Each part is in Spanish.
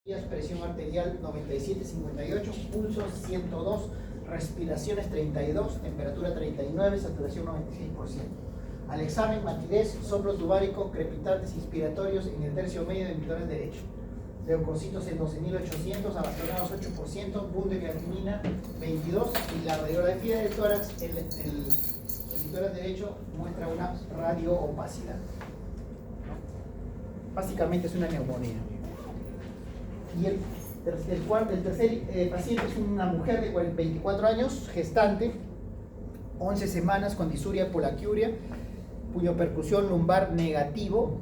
Presión arterial 97-58, pulso 102, respiraciones 32, temperatura 39, saturación 96%. Al examen, matidez, soplo tubárico, crepitantes inspiratorios en el tercio medio de mi derecho. Leucocitos en 12.800, abastonados 8%, boom de creatinina 22 y la radiografía de tórax, el tórax derecho muestra una radioopacidad. Básicamente es una neumonía. Y el tercer paciente es una mujer de 24 años, gestante, 11 semanas con disuria polaquiuria, cuyo percusión lumbar negativo,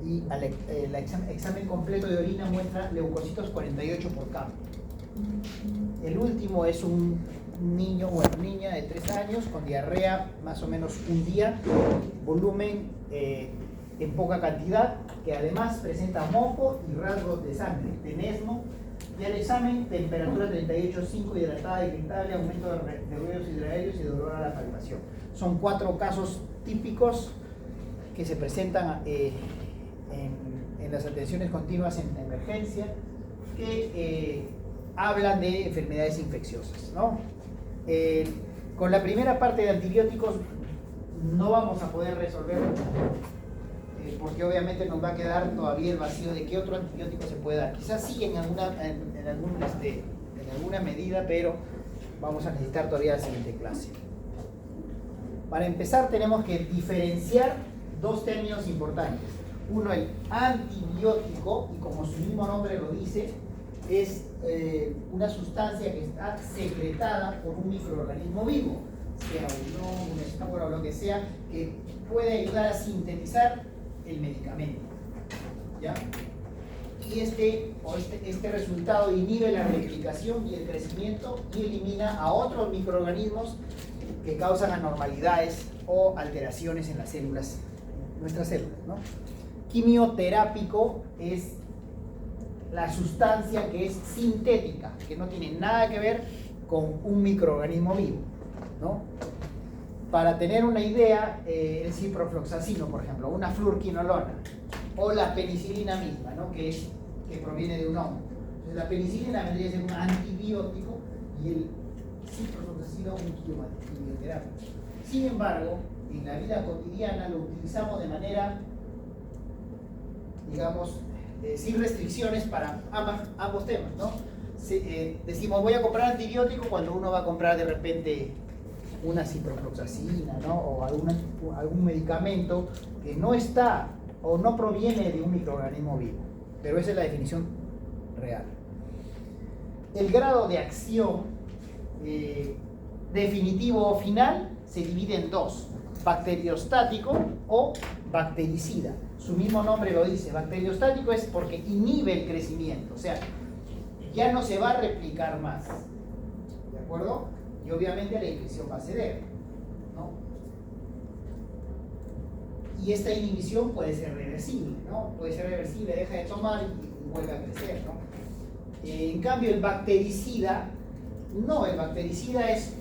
y el examen completo de orina muestra leucocitos 48 por campo. El último es un niño o niña de 3 años con diarrea más o menos un día, volumen en poca cantidad, que además presenta moco y rasgos de sangre, tenesmo, y al examen temperatura 38,5, hidratada, irritable, aumento de ruidos hidroaéreos y dolor a la palpación. Son 4 casos típicos que se presentan en las atenciones continuas en emergencia, que hablan de enfermedades infecciosas, ¿no? Con la primera parte de antibióticos no vamos a poder resolver, porque obviamente nos va a quedar todavía el vacío de qué otro antibiótico se puede dar. Quizás sí en alguna medida, pero vamos a necesitar todavía la siguiente clase. Para empezar tenemos que diferenciar dos términos importantes. Uno, el antibiótico, y como su mismo nombre lo dice, es una sustancia que está secretada por un microorganismo vivo, sea un esporo o lo que sea, que puede ayudar a sintetizar el medicamento, ¿ya? Y este resultado inhibe la replicación y el crecimiento y elimina a otros microorganismos que causan anormalidades o alteraciones en las células, nuestras células, ¿no? Quimioterápico es la sustancia que es sintética, que no tiene nada que ver con un microorganismo vivo, ¿no? Para tener una idea, el ciprofloxacino, por ejemplo, una fluorquinolona, o la penicilina misma, ¿no? que proviene de un hongo. Entonces, la penicilina vendría a ser un antibiótico y el ciprofloxacino un quimioterápico. Sin embargo, en la vida cotidiana lo utilizamos de manera, digamos, sin restricciones para ambos temas, ¿no? Decimos, voy a comprar antibiótico cuando uno va a comprar de repente una ciprofloxacina, ¿no? O algún medicamento que no está o no proviene de un microorganismo vivo, pero esa es la definición real. El grado de acción definitivo o final se divide en dos: bacteriostático o bactericida. Su mismo nombre lo dice. Bacteriostático es porque inhibe el crecimiento, o sea, ya no se va a replicar más, ¿de acuerdo? Y obviamente la infección va a ceder, ¿no? Y esta inhibición puede ser reversible, ¿no? Puede ser reversible, deja de tomar y vuelve a crecer, ¿no? En cambio, el bactericida, no, el bactericida es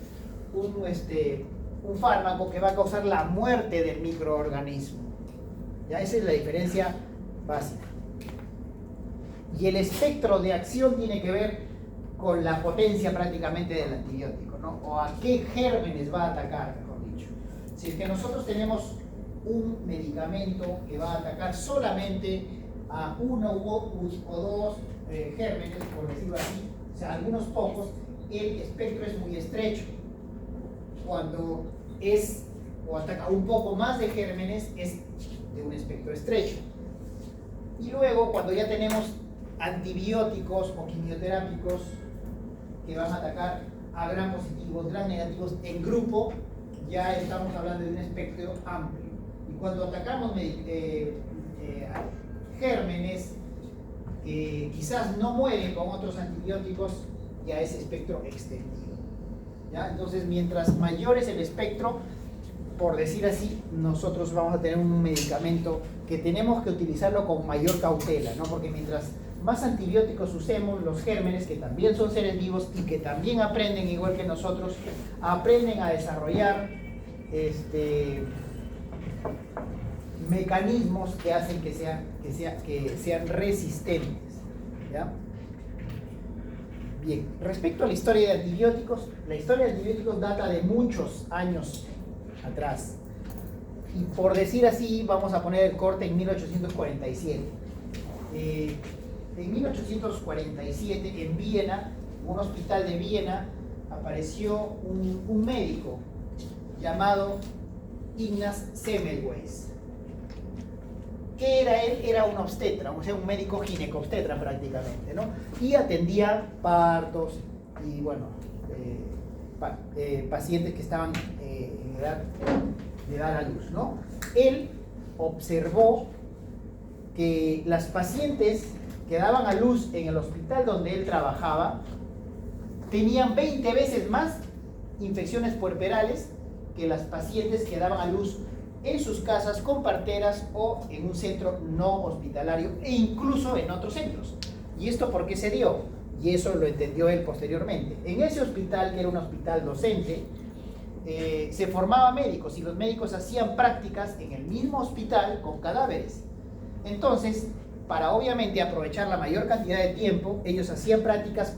un fármaco que va a causar la muerte del microorganismo. ¿Ya? Esa es la diferencia básica. Y el espectro de acción tiene que ver con la potencia prácticamente del antibiótico, ¿no? O a qué gérmenes va a atacar, mejor dicho. Si es que nosotros tenemos un medicamento que va a atacar solamente a uno o dos gérmenes, por decirlo así, o sea, algunos pocos, el espectro es muy estrecho. Cuando ataca un poco más de gérmenes, es de un espectro estrecho. Y luego, cuando ya tenemos antibióticos o quimioterápicos que van a atacar a gram positivos, gram negativos en grupo, ya estamos hablando de un espectro amplio. Y cuando atacamos gérmenes que quizás no mueren con otros antibióticos, ya es espectro extendido, ¿ya? Entonces, mientras mayor es el espectro, por decir así, nosotros vamos a tener un medicamento que tenemos que utilizarlo con mayor cautela, ¿no? Porque mientras más antibióticos usemos, los gérmenes, que también son seres vivos y que también aprenden igual que nosotros, aprenden a desarrollar mecanismos que hacen que sean resistentes. ¿ya? Bien, respecto a la historia de antibióticos, la historia de antibióticos data de muchos años atrás. Y por decir así, vamos a poner el corte en 1847. En 1847, en Viena, un hospital de Viena, apareció un médico llamado Ignaz Semmelweis. ¿Qué era él? Era un obstetra, o sea, un médico ginecobstetra prácticamente, ¿no? Y atendía partos y, bueno, pacientes que estaban en edad de dar a luz, ¿no? Él observó que las pacientes que daban a luz en el hospital donde él trabajaba tenían 20 veces más infecciones puerperales que las pacientes que daban a luz en sus casas con parteras o en un centro no hospitalario e incluso en otros centros. ¿Y esto por qué se dio? Y eso lo entendió él posteriormente. En ese hospital, que era un hospital docente, se formaban médicos y los médicos hacían prácticas en el mismo hospital con cadáveres. Entonces, para obviamente aprovechar la mayor cantidad de tiempo, ellos hacían prácticas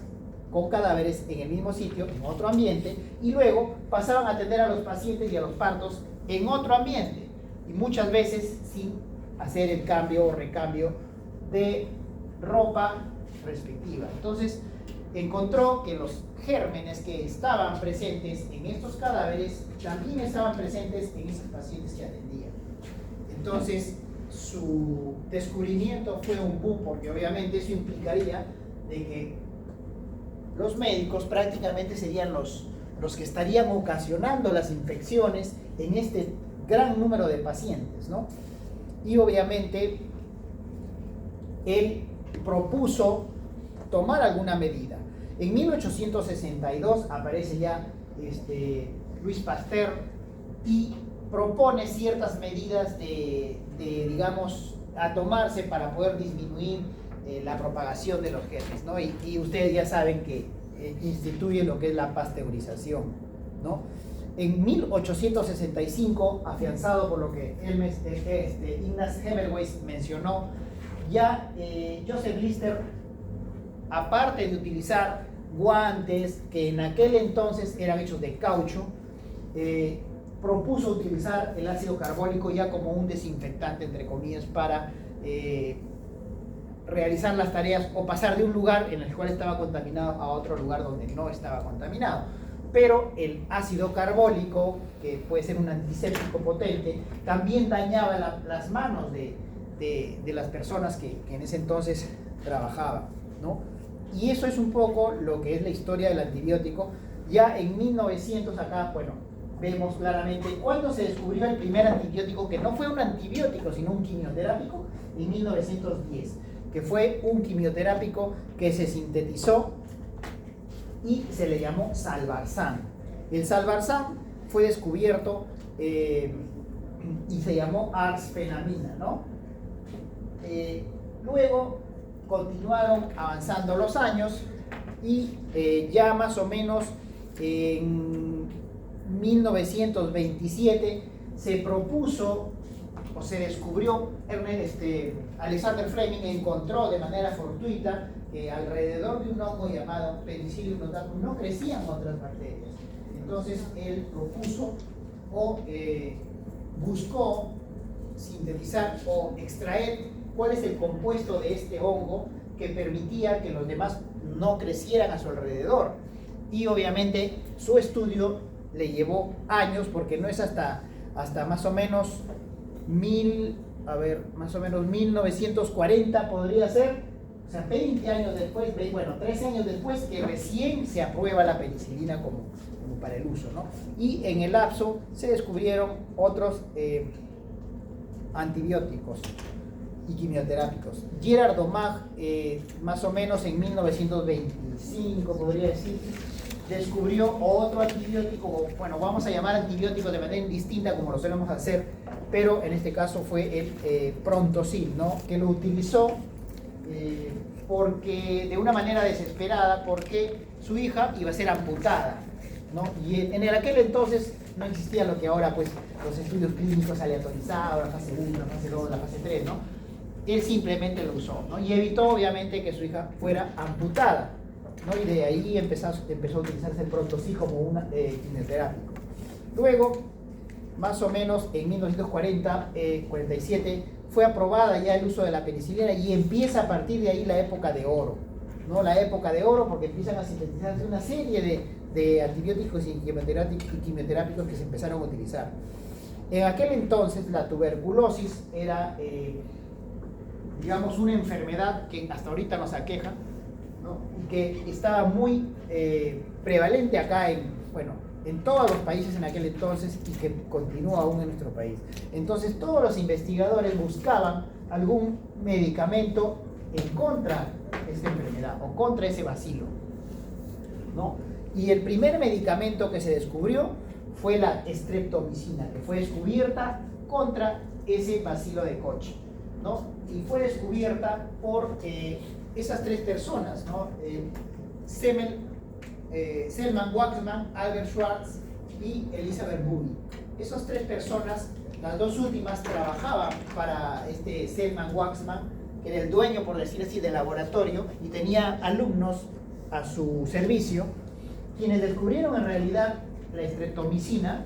con cadáveres en el mismo sitio, en otro ambiente, y luego pasaban a atender a los pacientes y a los partos en otro ambiente, y muchas veces sin hacer el cambio o recambio de ropa respectiva. Entonces, encontró que los gérmenes que estaban presentes en estos cadáveres también estaban presentes en esos pacientes que atendían. Entonces, su descubrimiento fue un boom, porque obviamente eso implicaría de que los médicos prácticamente serían los que estarían ocasionando las infecciones en este gran número de pacientes, ¿no? Y obviamente él propuso tomar alguna medida. En 1862 aparece ya Louis Pasteur y propone ciertas medidas digamos, a tomarse para poder disminuir la propagación de los gérmenes, ¿no? Y ustedes ya saben que instituye lo que es la pasteurización, ¿no? En 1865, afianzado por lo que Ignaz Semmelweis mencionó, ya Joseph Lister, aparte de utilizar guantes que en aquel entonces eran hechos de caucho, propuso utilizar el ácido carbónico ya como un desinfectante, entre comillas, para realizar las tareas o pasar de un lugar en el cual estaba contaminado a otro lugar donde no estaba contaminado. Pero el ácido carbónico, que puede ser un antiséptico potente, también dañaba las manos de las personas que en ese entonces trabajaban, ¿no? Y eso es un poco lo que es la historia del antibiótico. Ya en 1900 acá, bueno, vemos claramente cuándo se descubrió el primer antibiótico, que no fue un antibiótico, sino un quimioterápico, en 1910, que fue un quimioterápico que se sintetizó y se le llamó Salvarsan. El Salvarsan fue descubierto y se llamó arsfenamina, ¿no? Luego continuaron avanzando los años y ya más o menos en 1927 se propuso o se descubrió, Alexander Fleming encontró de manera fortuita que alrededor de un hongo llamado Penicillium notatum no crecían otras bacterias. Entonces él propuso o buscó sintetizar o extraer cuál es el compuesto de este hongo que permitía que los demás no crecieran a su alrededor. Y obviamente su estudio le llevó años, porque no es hasta más o menos 1940 podría ser, o sea, 20 años después, bueno, 13 años después, que recién se aprueba la penicilina como para el uso, ¿no? Y en el lapso se descubrieron otros antibióticos y quimioterápicos. Gerard Domag, más o menos en 1925, podría decir, descubrió otro antibiótico, bueno, vamos a llamar antibiótico de manera indistinta como lo solemos hacer, pero en este caso fue el Prontosil, ¿no? Que lo utilizó porque de una manera desesperada, porque su hija iba a ser amputada, ¿no? Y en aquel entonces no existía lo que ahora, pues, los estudios clínicos aleatorizados, la fase 1, la fase 2, la fase 3, ¿no? él simplemente lo usó, ¿no? Y evitó obviamente que su hija fuera amputada, ¿no? Y de ahí empezó a utilizarse pronto sí como un quimioterápico. Luego, más o menos en 1947, fue aprobada ya el uso de la penicilina y empieza a partir de ahí la época de oro, ¿no? La época de oro, porque empiezan a sintetizarse una serie de antibióticos y quimioterápicos que se empezaron a utilizar. En aquel entonces la tuberculosis era, digamos, una enfermedad que hasta ahorita nos aqueja, ¿no? Y que estaba muy prevalente acá en todos los países en aquel entonces y que continúa aún en nuestro país. Entonces todos los investigadores buscaban algún medicamento en contra de esta enfermedad o contra ese bacilo, ¿no? Y el primer medicamento que se descubrió fue la streptomicina, que fue descubierta contra ese bacilo de Koch, ¿no? Y fue descubierta por esas tres personas, ¿no? Selman Waksman, Albert Schwartz y Elizabeth Booby. Esas tres personas, las dos últimas, trabajaban para Selman Waksman, que era el dueño, por decir así, del laboratorio, y tenía alumnos a su servicio. Quienes descubrieron en realidad la streptomicina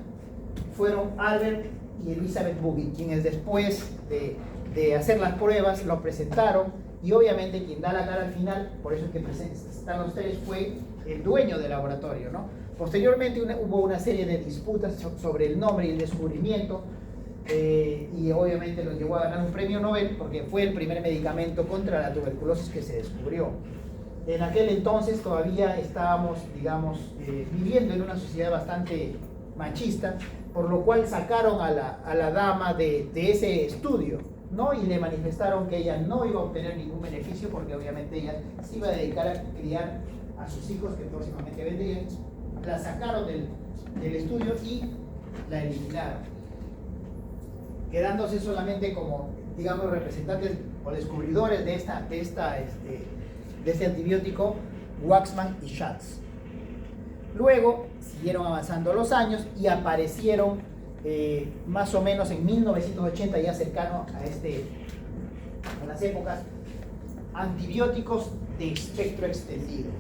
fueron Albert y Elizabeth Booby, quienes después de hacer las pruebas lo presentaron, y obviamente quien da la cara al final, por eso es que están los tres, fue el dueño del laboratorio, ¿no? Posteriormente hubo una serie de disputas sobre el nombre y el descubrimiento, y obviamente lo llevó a ganar un premio Nobel porque fue el primer medicamento contra la tuberculosis que se descubrió. En aquel entonces todavía estábamos, digamos, viviendo en una sociedad bastante machista, por lo cual sacaron a la dama de ese estudio, ¿no? Y le manifestaron que ella no iba a obtener ningún beneficio porque obviamente ella se iba a dedicar a criar a sus hijos que próximamente vendrían. La sacaron del estudio y la eliminaron, quedándose solamente como, digamos, representantes o descubridores de este antibiótico, Waksman y Schatz. Luego siguieron avanzando los años y aparecieron más o menos en 1980, ya cercano a las épocas, antibióticos de espectro extendido.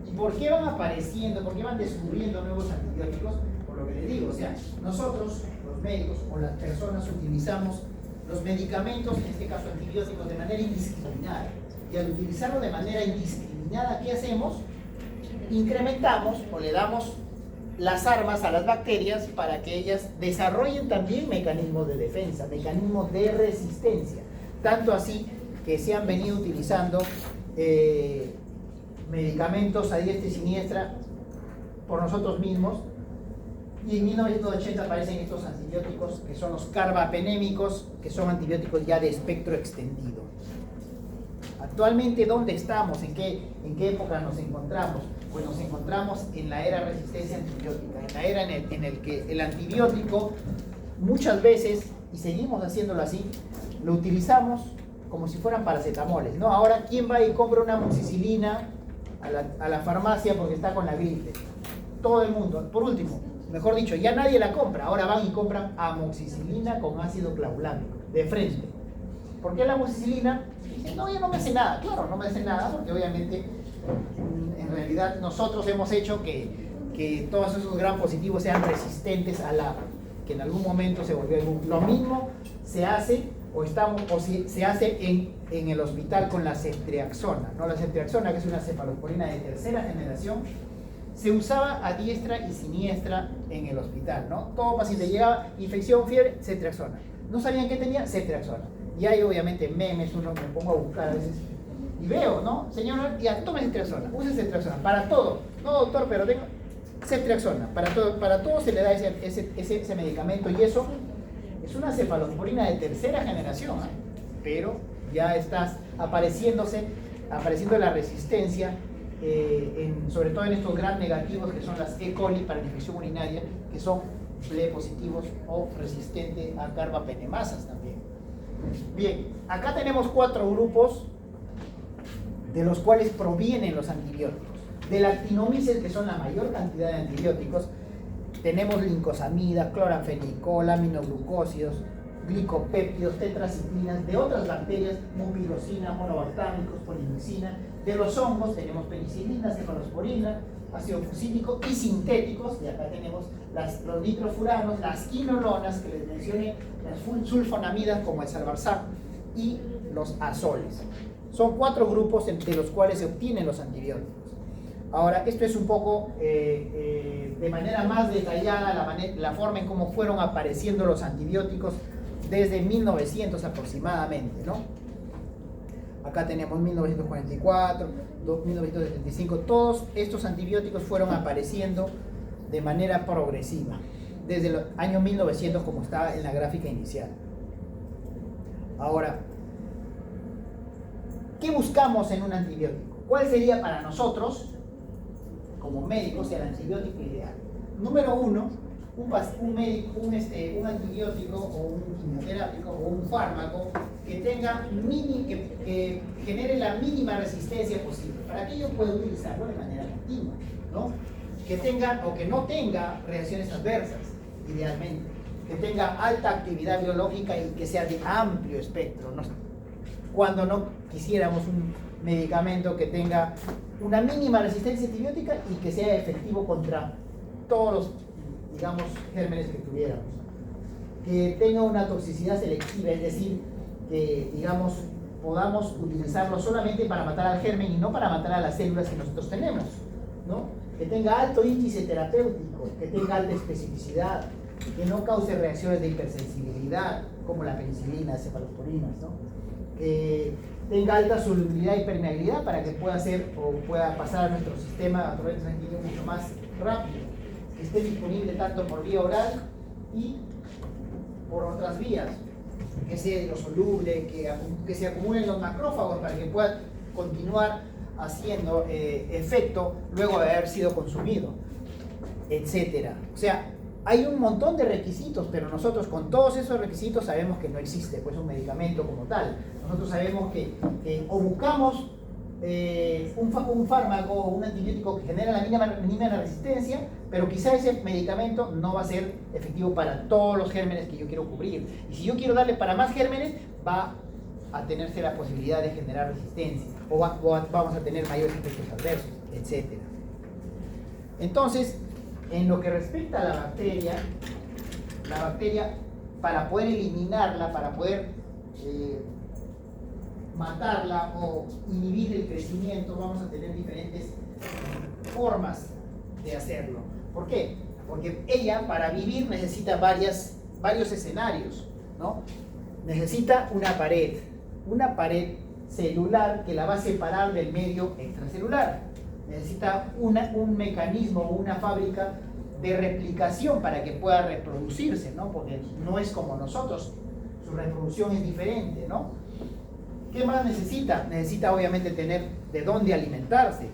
¿Y por qué van apareciendo, por qué van descubriendo nuevos antibióticos? Por lo que les digo, o sea, nosotros, los médicos o las personas, utilizamos los medicamentos, en este caso antibióticos, de manera indiscriminada. Y al utilizarlo de manera indiscriminada, ¿qué hacemos? Incrementamos o le damos las armas a las bacterias para que ellas desarrollen también mecanismos de defensa, mecanismos de resistencia. Tanto así que se han venido utilizando medicamentos a diestra y siniestra por nosotros mismos. Y en 1980 aparecen estos antibióticos que son los carbapenémicos, que son antibióticos ya de espectro extendido. Actualmente, ¿dónde estamos? ¿En qué época nos encontramos? Pues nos encontramos en la era resistencia antibiótica, en la era en el que el antibiótico muchas veces, y seguimos haciéndolo así, lo utilizamos como si fueran paracetamoles, ¿no? Ahora, ¿quién va y compra una amoxicilina a la farmacia porque está con la gripe? Todo el mundo. Por último, mejor dicho, ya nadie la compra, ahora van y compran amoxicilina con ácido clavulámico, de frente. ¿Por qué la amoxicilina? Dicen, no, ya no me hace nada. Claro, no me hace nada porque obviamente en realidad nosotros hemos hecho que todos esos gram positivos sean resistentes a la que en algún momento se volvió algún. Lo mismo se hace se hace en el hospital con la ceftriaxona, ¿no? La ceftriaxona, que es una cefalosporina de tercera generación, se usaba a diestra y siniestra en el hospital, ¿no? Todo paciente llegaba, infección, fiebre, ceftriaxona. No sabían qué tenía, ceftriaxona. Y hay obviamente memes, uno me pongo a buscar a veces y veo, ¿no? Señor, ya tome ceftriaxona, use ceftriaxona para todo. No, doctor, pero tengo ceftriaxona. Para todo se le da ese medicamento, y eso es una cefalosporina de tercera generación, ¿eh? Pero ya está apareciendo la resistencia, sobre todo en estos gram negativos que son las E. coli para la infección urinaria, que son Ble positivos o resistentes a carbapenemasas también. Bien, acá tenemos 4 grupos de los cuales provienen los antibióticos. Del actinomyces, que son la mayor cantidad de antibióticos, tenemos lincosamida, cloranfenicol, aminoglucósidos, glicopéptidos, tetraciclinas, de otras bacterias, mupirocina, monobactámicos, polimixina, de los hongos tenemos penicilina, cefalosporina, ácido fucílico y sintéticos, y acá tenemos los nitrofuranos, las quinolonas que les mencioné, las sulfonamidas como el salvarsac y los azoles. Son 4 grupos de los cuales se obtienen los antibióticos. Ahora, esto es un poco de manera más detallada la forma en cómo fueron apareciendo los antibióticos desde 1900 aproximadamente, ¿no? Acá tenemos 1944, 1975, todos estos antibióticos fueron apareciendo de manera progresiva, desde el año 1900 como está en la gráfica inicial. Ahora, ¿qué buscamos en un antibiótico? ¿Cuál sería para nosotros, como médicos, el antibiótico ideal? Número 1, un antibiótico o un quimioterápico o un fármaco que genere la mínima resistencia posible, para que yo pueda utilizarlo de manera continua, ¿no? Que tenga o que no tenga reacciones adversas, idealmente, que tenga alta actividad biológica y que sea de amplio espectro, ¿no? Cuando no quisiéramos un medicamento que tenga una mínima resistencia antibiótica y que sea efectivo contra todos los, digamos, gérmenes que tuviéramos. Que tenga una toxicidad selectiva, es decir, que, digamos, podamos utilizarlo solamente para matar al germen y no para matar a las células que nosotros tenemos, ¿no? Que tenga alto índice terapéutico, que tenga alta especificidad, que no cause reacciones de hipersensibilidad, como la penicilina, cefalosporinas, ¿no? Que tenga alta solubilidad y permeabilidad para que pueda hacer o pueda pasar a nuestro sistema a través de sanguíneo mucho más rápido, que esté disponible tanto por vía oral y por otras vías, que sea hidrosoluble, que se acumulen los macrófagos para que pueda continuar haciendo efecto luego de haber sido consumido, etcétera. O sea, hay un montón de requisitos, pero nosotros con todos esos requisitos sabemos que no existe pues un medicamento como tal. Nosotros sabemos que o buscamos un fármaco o un antibiótico que genera la mínima resistencia, pero quizá ese medicamento no va a ser efectivo para todos los gérmenes que yo quiero cubrir. Y si yo quiero darle para más gérmenes, va a tenerse la posibilidad de generar resistencia, o vamos a tener mayores efectos adversos, etc. Entonces, en lo que respecta a la bacteria, para poder eliminarla, para poder matarla o inhibir el crecimiento, vamos a tener diferentes formas de hacerlo. ¿Por qué? Porque ella, para vivir, necesita varios escenarios, ¿no? Necesita una pared celular que la va a separar del medio extracelular. Necesita un mecanismo o una fábrica de replicación para que pueda reproducirse, ¿no? Porque no es como nosotros, su reproducción es diferente, ¿no? ¿Qué más necesita? Necesita obviamente tener de dónde alimentarse.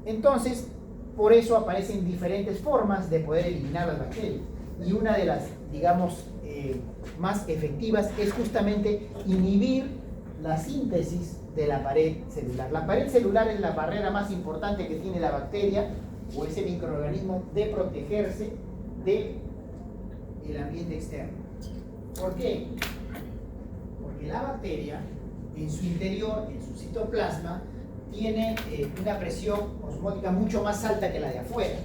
Entonces, por eso aparecen diferentes formas de poder eliminar las bacterias. Y una de las, digamos, más efectivas es justamente inhibir la síntesis de la pared celular. La pared celular es la barrera más importante que tiene la bacteria o ese microorganismo de protegerse del ambiente externo. ¿Por qué? Porque la bacteria en su interior, en su citoplasma, tiene una presión osmótica mucho más alta que la de afuera.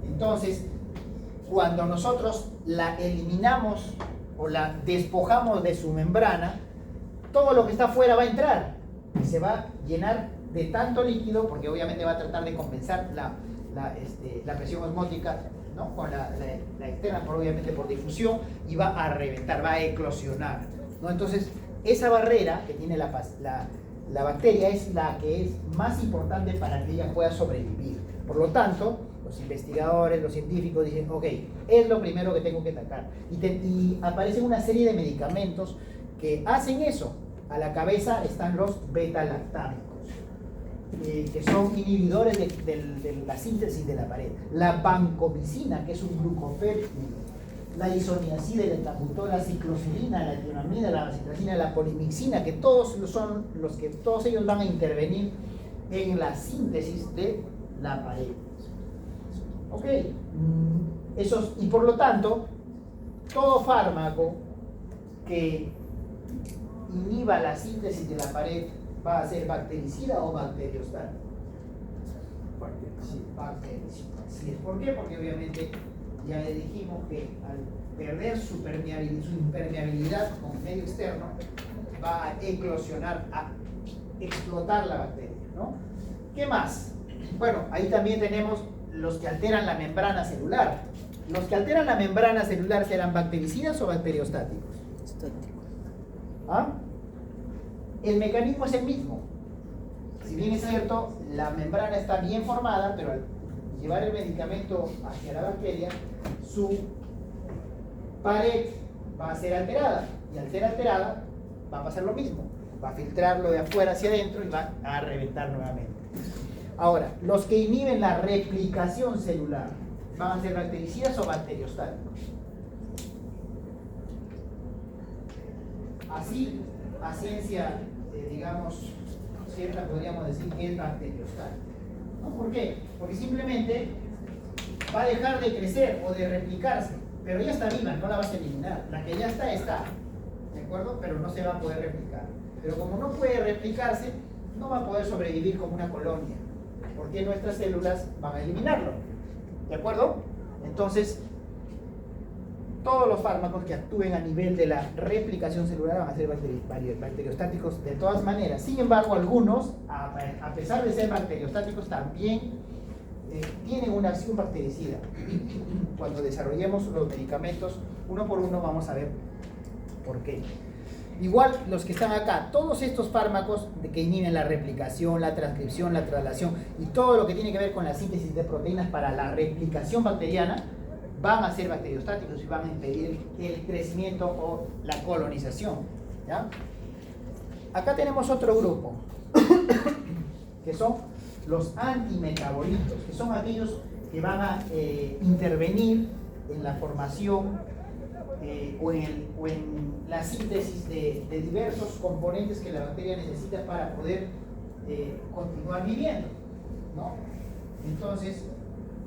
Entonces, cuando nosotros la eliminamos o la despojamos de su membrana, todo lo que está afuera va a entrar y se va a llenar de tanto líquido, porque obviamente va a tratar de compensar la presión osmótica, ¿no? Con la externa, obviamente por difusión, y va a reventar, va a eclosionar, ¿no? Entonces, esa barrera que tiene la bacteria es la que es más importante para que ella pueda sobrevivir. Por lo tanto, los investigadores, los científicos dicen, ok, es lo primero que tengo que atacar. Y aparecen una serie de medicamentos que hacen eso. A la cabeza están los beta-lactámicos, que son inhibidores de la síntesis de la pared. La vancomicina, que es un glucopéptido. La isoniazida, la etambutol, la ciclosilina, la tionamida, la citracina, la polimixina, que todos ellos van a intervenir en la síntesis de la pared. ¿Ok? Y por lo tanto, todo fármaco que inhiba la síntesis de la pared va a ser bactericida o bacteriostática? Bactericida. Así es. ¿Por qué? Porque obviamente ya le dijimos que al perder su impermeabilidad con el medio externo va a eclosionar, a explotar la bacteria, ¿no? ¿Qué más? Bueno, ahí también tenemos los que alteran la membrana celular. ¿Los que alteran la membrana celular serán bactericidas o bacteriostáticos? Estáticos. ¿Ah? El mecanismo es el mismo. Si bien es cierto, la membrana está bien formada, pero al llevar el medicamento hacia la bacteria, su pared va a ser alterada. Y al ser alterada, va a pasar lo mismo. Va a filtrarlo de afuera hacia adentro y va a reventar nuevamente. Ahora, los que inhiben la replicación celular, ¿van a ser bactericidas o bacteriostáticos? Así, a ciencia, digamos, cierta, podríamos decir que es bacteriostática. ¿No? ¿Por qué? Porque simplemente va a dejar de crecer o de replicarse, pero ya está viva, no la vas a eliminar. La que ya está, está. ¿De acuerdo? Pero no se va a poder replicar. Pero como no puede replicarse, no va a poder sobrevivir como una colonia, porque nuestras células van a eliminarlo. ¿De acuerdo? Entonces, todos los fármacos que actúen a nivel de la replicación celular van a ser bacteriostáticos de todas maneras. Sin embargo, algunos, a pesar de ser bacteriostáticos, también tienen una acción bactericida. Cuando desarrollemos los medicamentos, uno por uno vamos a ver por qué. Igual los que están acá, todos estos fármacos que inhiben la replicación, la transcripción, la traslación y todo lo que tiene que ver con la síntesis de proteínas para la replicación bacteriana van a ser bacteriostáticos y van a impedir el crecimiento o la colonización, ¿ya? Acá tenemos otro grupo que son los antimetabolitos, que son aquellos que van a intervenir en la formación o en la síntesis de diversos componentes que la bacteria necesita para poder continuar viviendo, ¿no? Entonces,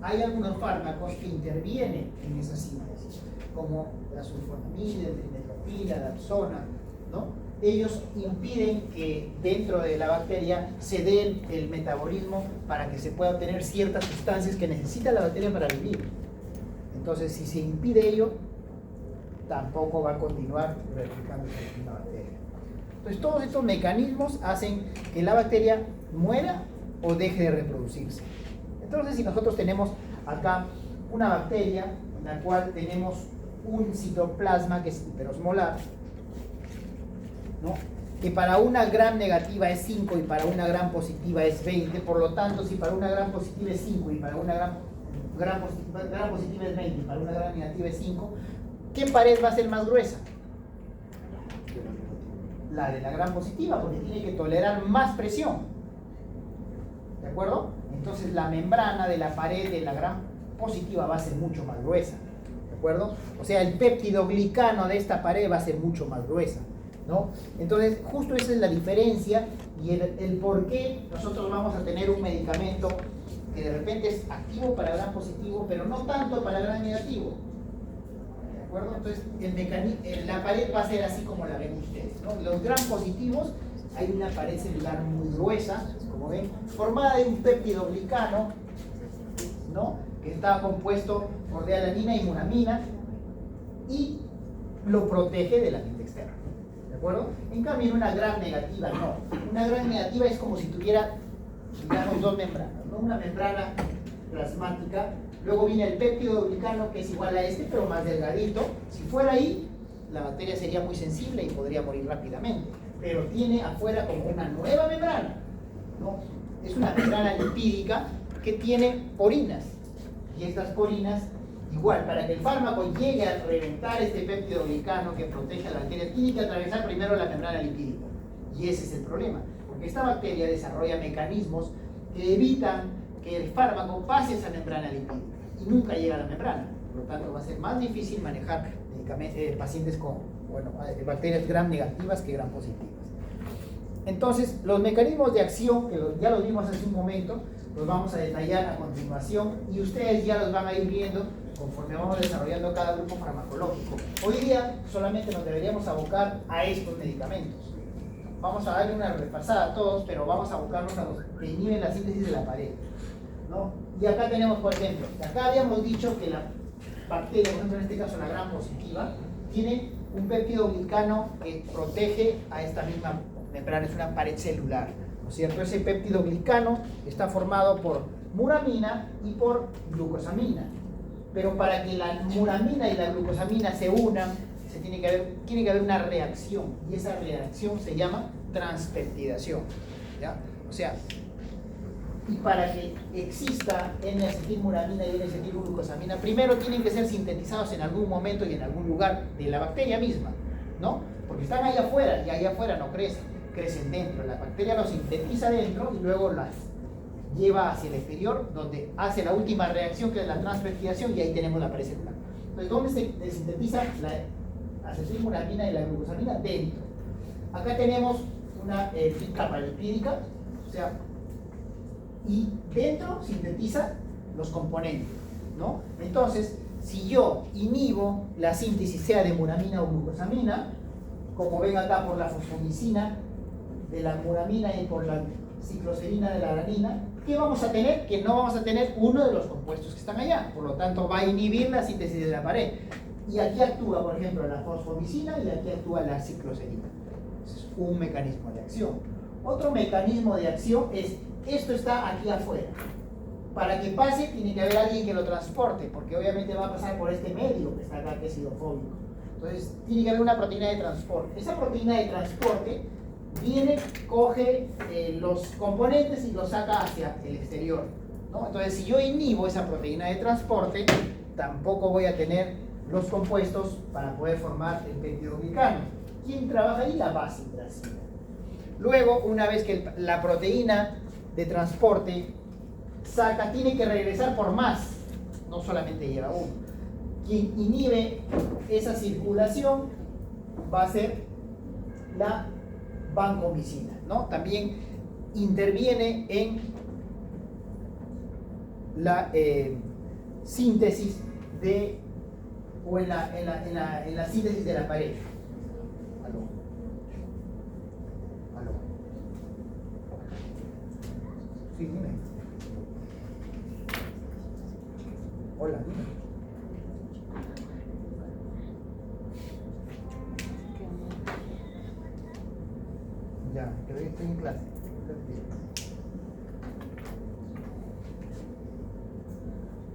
hay algunos fármacos que intervienen en esa síntesis, como la sulfonamida, el trimethoprim, la dapsona, ¿no? Ellos impiden que dentro de la bacteria se dé el metabolismo para que se pueda obtener ciertas sustancias que necesita la bacteria para vivir. Entonces, si se impide ello, tampoco va a continuar replicándose en la bacteria. Entonces, todos estos mecanismos hacen que la bacteria muera o deje de reproducirse. Entonces, si nosotros tenemos acá una bacteria en la cual tenemos un citoplasma que es hiperosmolar, ¿no? Que para una gram negativa es 5 y para una gram positiva es 20, por lo tanto, si para una gram positiva es 5 y para una gram positiva es 20 y para una gram negativa es 5, ¿qué pared va a ser más gruesa? La de la gram positiva, porque tiene que tolerar más presión. ¿De acuerdo? Entonces la membrana de la pared de la gram positiva va a ser mucho más gruesa. ¿De acuerdo? O sea, el péptido glicano de esta pared va a ser mucho más gruesa, ¿no? Entonces, justo esa es la diferencia y el por qué nosotros vamos a tener un medicamento que de repente es activo para gram positivo, pero no tanto para gram negativo. ¿De acuerdo? Entonces, la pared va a ser así como la ven ustedes, ¿no? Los gram positivos, hay una pared celular muy gruesa, como ven, formada de un péptido glicano, ¿no? Que está compuesto por D-alanina y monamina y lo protege del ambiente externo. ¿De acuerdo? En cambio, en una gram negativa no. Una gram negativa es como si tuviera, digamos, dos membranas, ¿no? Una membrana plasmática, luego viene el péptido glicano que es igual a este, pero más delgadito. Si fuera ahí, la bacteria sería muy sensible y podría morir rápidamente. Pero tiene afuera como una nueva membrana, ¿no? Es una membrana lipídica que tiene porinas. Y estas porinas, igual, para que el fármaco llegue a reventar este péptido glicano que protege a la bacteria, tiene que atravesar primero la membrana lipídica. Y ese es el problema, porque esta bacteria desarrolla mecanismos que evitan que el fármaco pase esa membrana lipídica y nunca llega a la membrana. Por lo tanto, va a ser más difícil manejar pacientes con bacterias gram negativas que gram positivas. Entonces, los mecanismos de acción, que ya los vimos hace un momento, los vamos a detallar a continuación y ustedes ya los van a ir viendo conforme vamos desarrollando cada grupo farmacológico. Hoy día solamente nos deberíamos abocar a estos medicamentos. Vamos a darle una repasada a todos, pero vamos a abocarnos a los que inhiben la síntesis de la pared, ¿no? Y acá tenemos, por ejemplo, acá habíamos dicho que la bacteria, por ejemplo en este caso la gram positiva, tiene un péptidoglicano que protege a esta misma membrana, es una pared celular, ¿no es cierto? Ese péptidoglicano está formado por muramina y por glucosamina, pero para que la muramina y la glucosamina se unan, tiene que haber una reacción, y esa reacción se llama transpeptidación, ¿ya? O sea, y para que exista N-acetilmuramina y N-acetilglucosamina, primero tienen que ser sintetizados en algún momento y en algún lugar de la bacteria misma, ¿no? Porque están allá afuera y allá afuera no crecen, crecen dentro. La bacteria los sintetiza dentro y luego las lleva hacia el exterior, donde hace la última reacción, que es la transpeptidación, y ahí tenemos la pared celular. Entonces, ¿dónde se sintetiza la acetilmuramina y la glucosamina? Dentro. Acá tenemos una capa lipídica, o sea, y dentro sintetiza los componentes, ¿no? Entonces, si yo inhibo la síntesis, sea de muramina o glucosamina, como ven acá por la fosfomicina de la muramina y por la cicloserina de la alanina, ¿qué vamos a tener? Que no vamos a tener uno de los compuestos que están allá, por lo tanto va a inhibir la síntesis de la pared. Y aquí actúa, por ejemplo, la fosfomicina y aquí actúa la cicloserina. Ese es un mecanismo de acción. Otro mecanismo de acción es, esto está aquí afuera. Para que pase tiene que haber alguien que lo transporte, porque obviamente va a pasar por este medio que está acá, que es hidrofóbico. Entonces tiene que haber una proteína de transporte. Esa proteína de transporte viene, coge los componentes y los saca hacia el exterior, ¿no? Entonces, si yo inhibo esa proteína de transporte, tampoco voy a tener los compuestos para poder formar el peptidoglicano. ¿Quién trabaja ahí? La base hidrasina. Luego, una vez que la proteína de transporte saca, tiene que regresar por más, no solamente lleva uno. Quien inhibe esa circulación va a ser la vancomicina, ¿no? También interviene en la síntesis de, o en la síntesis de la pared. ¿Aló? ¿Aló? Sí, dime. Hola, dime. Ya, que hoy estoy en clase.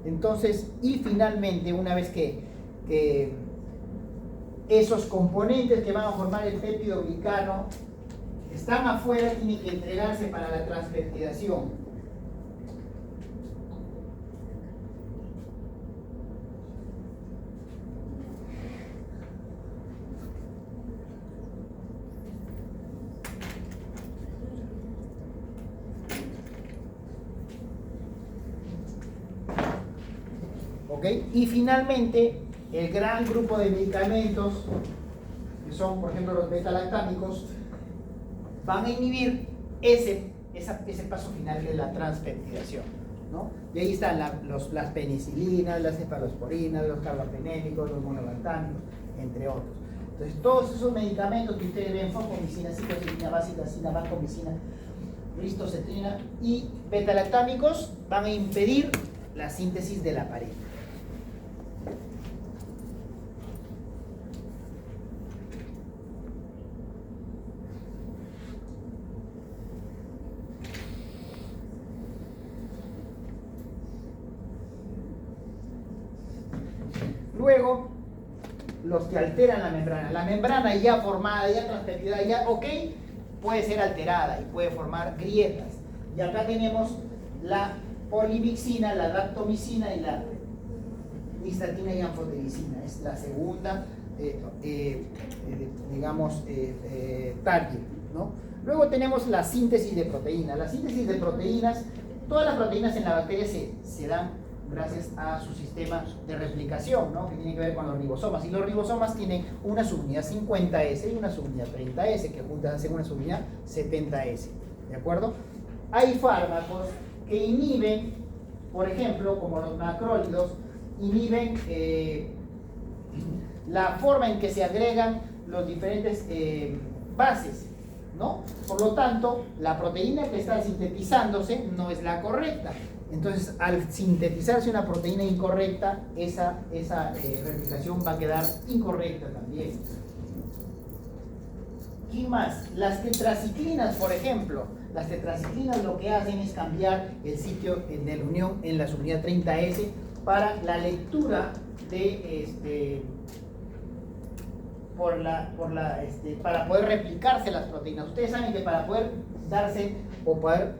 Entonces, y finalmente, una vez que esos componentes que van a formar el peptidoglicano están afuera, tienen que entregarse para la transpeptidación. ¿Ok? Y finalmente, el gran grupo de medicamentos, que son, por ejemplo, los beta-lactámicos, van a inhibir ese paso final de la transpeptidación, ¿no? Y ahí están las penicilinas, las cefalosporinas, los carbapenémicos, los monolactámicos, entre otros. Entonces, todos esos medicamentos que ustedes ven, fosfomicina, cicloserina, vancomicina, vancomicina, ristocetrina y beta-lactámicos, van a impedir la síntesis de la pared. Luego, los que alteran la membrana ya formada, ya transpeptidada, ya ok, puede ser alterada y puede formar grietas. Y acá tenemos la polivixina, la daptomicina y la nistatina y anfotericina. Es la segunda, target, ¿no? Luego tenemos la síntesis de proteínas. La síntesis de proteínas, todas las proteínas en la bacteria se dan gracias a su sistema de replicación, ¿no? Que tiene que ver con los ribosomas. Y los ribosomas tienen una subunidad 50S y una subunidad 30S, que juntas hacen una subunidad 70S. ¿De acuerdo? Hay fármacos que inhiben, por ejemplo, como los macrólidos, inhiben la forma en que se agregan los diferentes bases, ¿no? Por lo tanto, la proteína que está sintetizándose no es la correcta. Entonces, al sintetizarse una proteína incorrecta, esa replicación va a quedar incorrecta también. ¿Qué más? Las tetraciclinas, por ejemplo. Las tetraciclinas lo que hacen es cambiar el sitio de la unión en la subunidad 30S para la lectura de para poder replicarse las proteínas. Ustedes saben que para poder darse o poder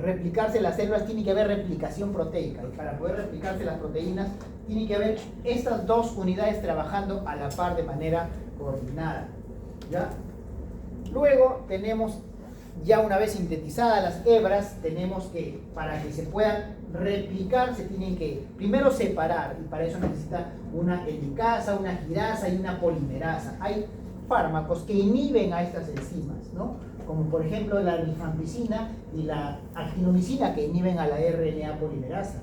replicarse las células tiene que haber replicación proteica, y para poder replicarse las proteínas tiene que haber estas dos unidades trabajando a la par de manera coordinada, ¿ya? Luego tenemos, ya una vez sintetizadas las hebras, tenemos que, para que se puedan replicar, se tienen que primero separar, y para eso necesita una helicasa, una girasa y una polimerasa. Hay fármacos que inhiben a estas enzimas, ¿no? Como por ejemplo la rifampicina y la actinomicina, que inhiben a la RNA polimerasa,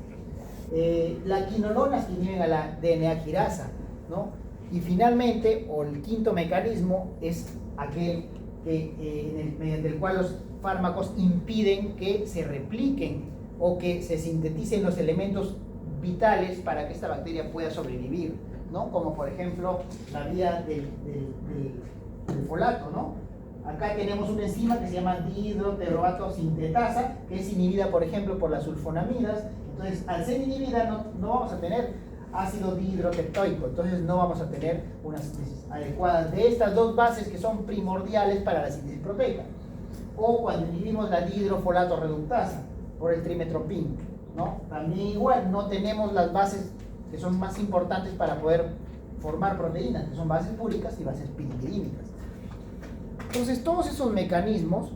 la quinolonas, que inhiben a la DNA girasa, ¿no? Y finalmente, o el quinto mecanismo, es aquel que, mediante el cual los fármacos impiden que se repliquen o que se sinteticen los elementos vitales para que esta bacteria pueda sobrevivir, ¿no? Como por ejemplo la vía del folato, ¿no? Acá tenemos una enzima que se llama dihidroteroato sintetasa, que es inhibida, por ejemplo, por las sulfonamidas. Entonces, al ser inhibida, no vamos a tener ácido dihidropeptoico, entonces no vamos a tener una síntesis adecuada de estas dos bases que son primordiales para la síntesis proteica. O cuando inhibimos la dihidrofolato reductasa por el trimetropin, ¿no? También igual no tenemos las bases que son más importantes para poder formar proteínas, que son bases púricas y bases pirimidínicas. Entonces, todos esos mecanismos,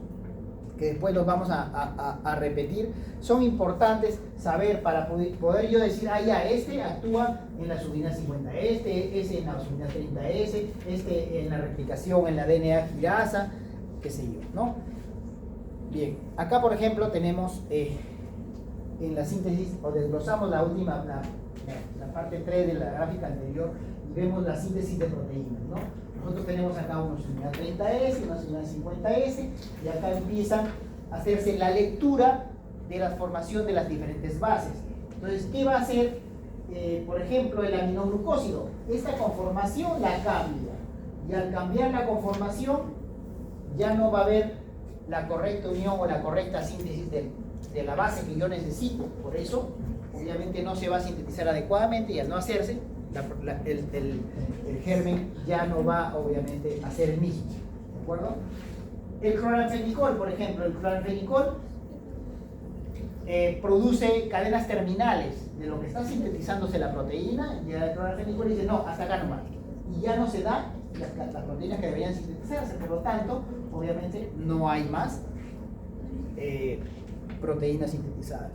que después los vamos a repetir, son importantes saber para poder yo decir, ya, este actúa en la subunidad 50, ese en la subunidad 30S, en la replicación en la DNA girasa, qué sé yo, ¿no? Bien, acá por ejemplo tenemos en la síntesis, o desglosamos la última, la parte 3 de la gráfica anterior, y vemos la síntesis de proteínas, ¿no? Nosotros tenemos acá una subunidad 30S, una subunidad 50S, y acá empiezan a hacerse la lectura de la formación de las diferentes bases. Entonces, ¿qué va a hacer, por ejemplo, el aminoglucósido? Esta conformación la cambia, y al cambiar la conformación, ya no va a haber la correcta unión o la correcta síntesis de la base que yo necesito. Por eso, obviamente, no se va a sintetizar adecuadamente, y al no hacerse, el germen ya no va, obviamente, a ser el mismo, ¿de acuerdo? El cloranfenicol, por ejemplo, el cloranfenicol produce cadenas terminales de lo que está sintetizándose la proteína, y el cloranfenicol dice, no, hasta acá nomás, y ya no se da las proteínas que deberían sintetizarse, por lo tanto, obviamente, no hay más proteínas sintetizadas.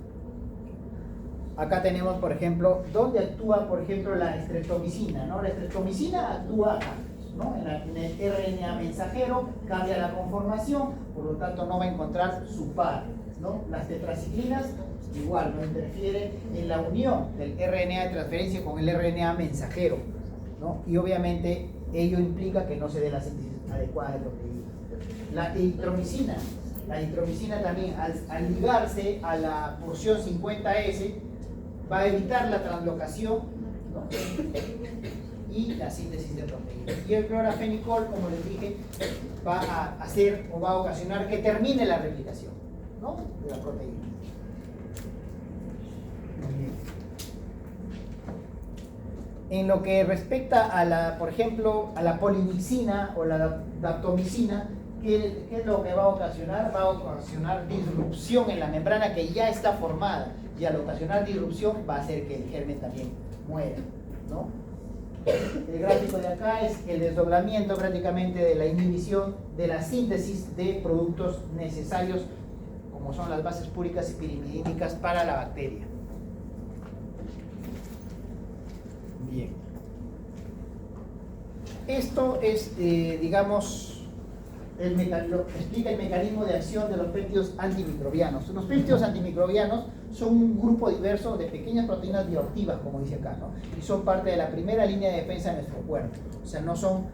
Acá tenemos, por ejemplo, dónde actúa, por ejemplo, la estreptomicina, ¿no? La estreptomicina actúa acá, ¿no? En el RNA mensajero, cambia la conformación, por lo tanto no va a encontrar su par, ¿no? Las tetraciclinas, igual, no interfieren en la unión del RNA de transferencia con el RNA mensajero, ¿no? Y obviamente ello implica que no se dé la síntesis adecuada de proteínas. La eritromicina también, al ligarse a la porción 50S, va a evitar la translocación, ¿no? Y la síntesis de proteínas. Y el cloranfenicol, como les dije, va a hacer o va a ocasionar que termine la replicación, ¿no? De la proteína. En lo que respecta a la, por ejemplo, a la polimixina o la daptomicina, ¿qué es lo que va a ocasionar? Va a ocasionar disrupción en la membrana que ya está formada, y al ocasionar disrupción va a hacer que el germen también muera, ¿no? El gráfico de acá es el desdoblamiento prácticamente de la inhibición de la síntesis de productos necesarios, como son las bases púricas y pirimidínicas para la bacteria. Bien. Esto es, digamos, explica el mecanismo de acción de los péptidos antimicrobianos. Los péptidos antimicrobianos son un grupo diverso de pequeñas proteínas bioactivas, como dice acá, ¿no? Y son parte de la primera línea de defensa de nuestro cuerpo. O sea, no son,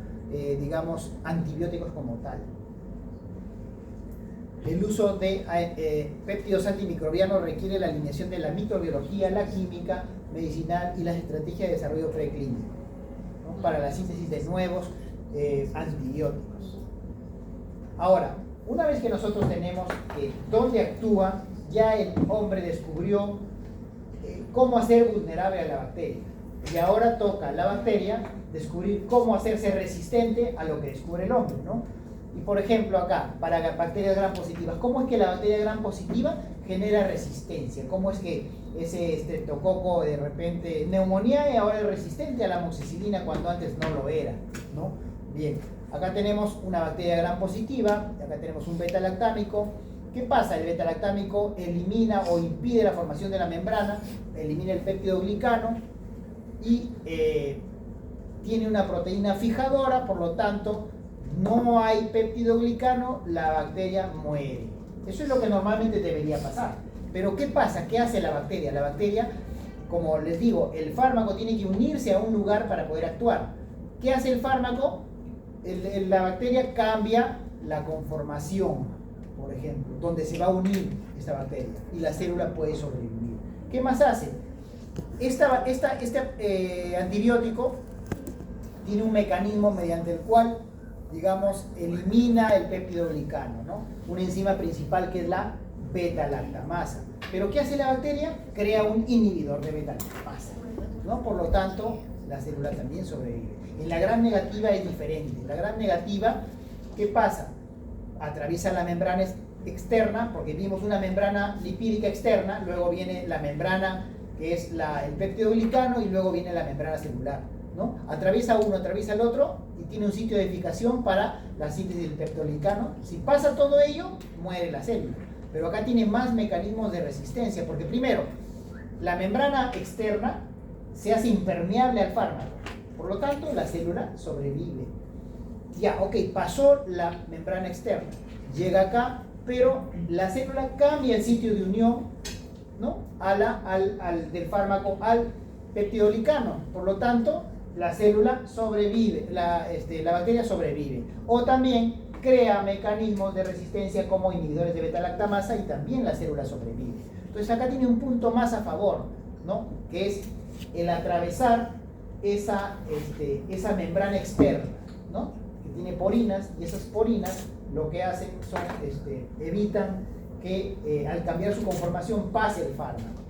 digamos, antibióticos como tal. El uso de péptidos antimicrobianos requiere la alineación de la microbiología, la química, medicinal y las estrategias de desarrollo preclínico, ¿no? Para la síntesis de nuevos antibióticos. Ahora, una vez que nosotros tenemos dónde actúa, ya el hombre descubrió cómo hacer vulnerable a la bacteria. Y ahora toca a la bacteria descubrir cómo hacerse resistente a lo que descubre el hombre, ¿no? Y por ejemplo acá, para bacterias gram positivas, ¿cómo es que la bacteria gram positiva genera resistencia? ¿Cómo es que ese estreptococo de repente neumonía y ahora es resistente a la amoxicilina cuando antes no lo era, ¿no? Bien, acá tenemos una bacteria gram positiva, acá tenemos un beta-lactámico. ¿Qué pasa? El beta-lactámico elimina o impide la formación de la membrana, elimina el péptido glicano y tiene una proteína fijadora, por lo tanto no hay péptido glicano, la bacteria muere. Eso es lo que normalmente debería pasar. Pero ¿qué pasa? ¿Qué hace la bacteria? La bacteria, como les digo, el fármaco tiene que unirse a un lugar para poder actuar. ¿Qué hace el fármaco? La bacteria cambia la conformación, por ejemplo, donde se va a unir esta bacteria y la célula puede sobrevivir. ¿Qué más hace? Este antibiótico tiene un mecanismo mediante el cual, digamos, elimina el péptido glicano, ¿no? Una enzima principal que es la beta-lactamasa. ¿Pero qué hace la bacteria? Crea un inhibidor de beta-lactamasa, ¿no? Por lo tanto, la célula también sobrevive. En la gram negativa es diferente. En la gram negativa, ¿qué pasa? Atraviesa la membrana externa, porque vimos una membrana lipídica externa, luego viene la membrana que es el péptido glicano y luego viene la membrana celular, ¿no? Atraviesa uno, atraviesa el otro y tiene un sitio de edificación para la síntesis del peptoglicano. Si pasa todo ello, muere la célula. Pero acá tiene más mecanismos de resistencia, porque primero, la membrana externa se hace impermeable al fármaco, por lo tanto la célula sobrevive. Ya, ok, pasó la membrana externa, llega acá, pero la célula cambia el sitio de unión, ¿no? Del fármaco al peptidoglicano, por lo tanto la célula sobrevive, la bacteria sobrevive. O también crea mecanismos de resistencia como inhibidores de beta-lactamasa y también la célula sobrevive. Entonces acá tiene un punto más a favor, ¿no? Que es el atravesar esa membrana externa, ¿no? Que tiene porinas, y esas porinas lo que hacen son, evitan que al cambiar su conformación pase el fármaco.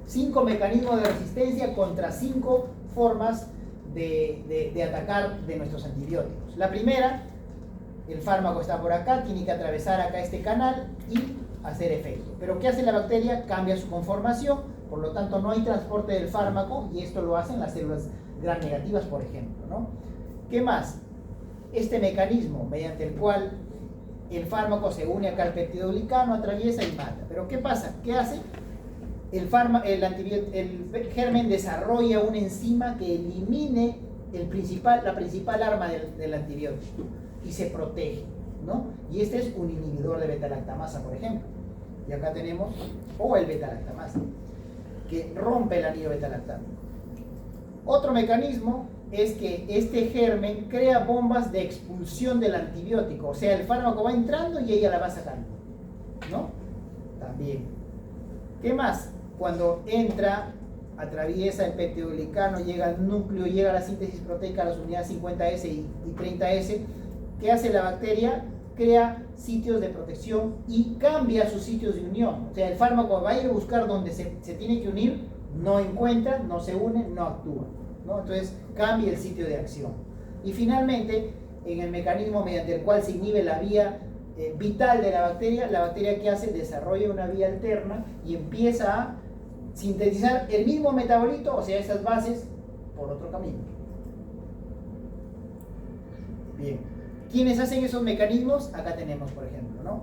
5 mecanismos de resistencia contra 5 formas de atacar de nuestros antibióticos. La primera, el fármaco está por acá, tiene que atravesar acá este canal y hacer efecto. Pero ¿qué hace la bacteria? Cambia su conformación, por lo tanto no hay transporte del fármaco y esto lo hacen las células gram negativas, por ejemplo, ¿no? ¿Qué más? Este mecanismo mediante el cual el fármaco se une acá al peptidoglicano, atraviesa y mata. Pero ¿qué pasa? ¿Qué hace? El germen desarrolla una enzima que elimine la principal arma del antibiótico y se protege, ¿no? Y este es un inhibidor de beta-lactamasa, por ejemplo. Y acá tenemos, el beta-lactamasa, que rompe el anillo beta-lactámico. Otro mecanismo es que este germen crea bombas de expulsión del antibiótico, o sea, el fármaco va entrando y ella la va sacando, ¿no? También. ¿Qué más? Cuando entra, atraviesa el peptidoglicano, llega al núcleo, llega a la síntesis proteica, a las unidades 50S y 30S, ¿qué hace la bacteria? Crea sitios de protección y cambia sus sitios de unión. O sea, el fármaco va a ir a buscar donde se tiene que unir, no encuentra, no se une, no actúa, ¿no? Entonces cambia el sitio de acción. Y finalmente, en el mecanismo mediante el cual se inhibe la vía vital de la bacteria ¿qué hace? Desarrolla una vía alterna y empieza a sintetizar el mismo metabolito, o sea, esas bases, por otro camino. Bien. ¿Quiénes hacen esos mecanismos? Acá tenemos, por ejemplo, ¿no?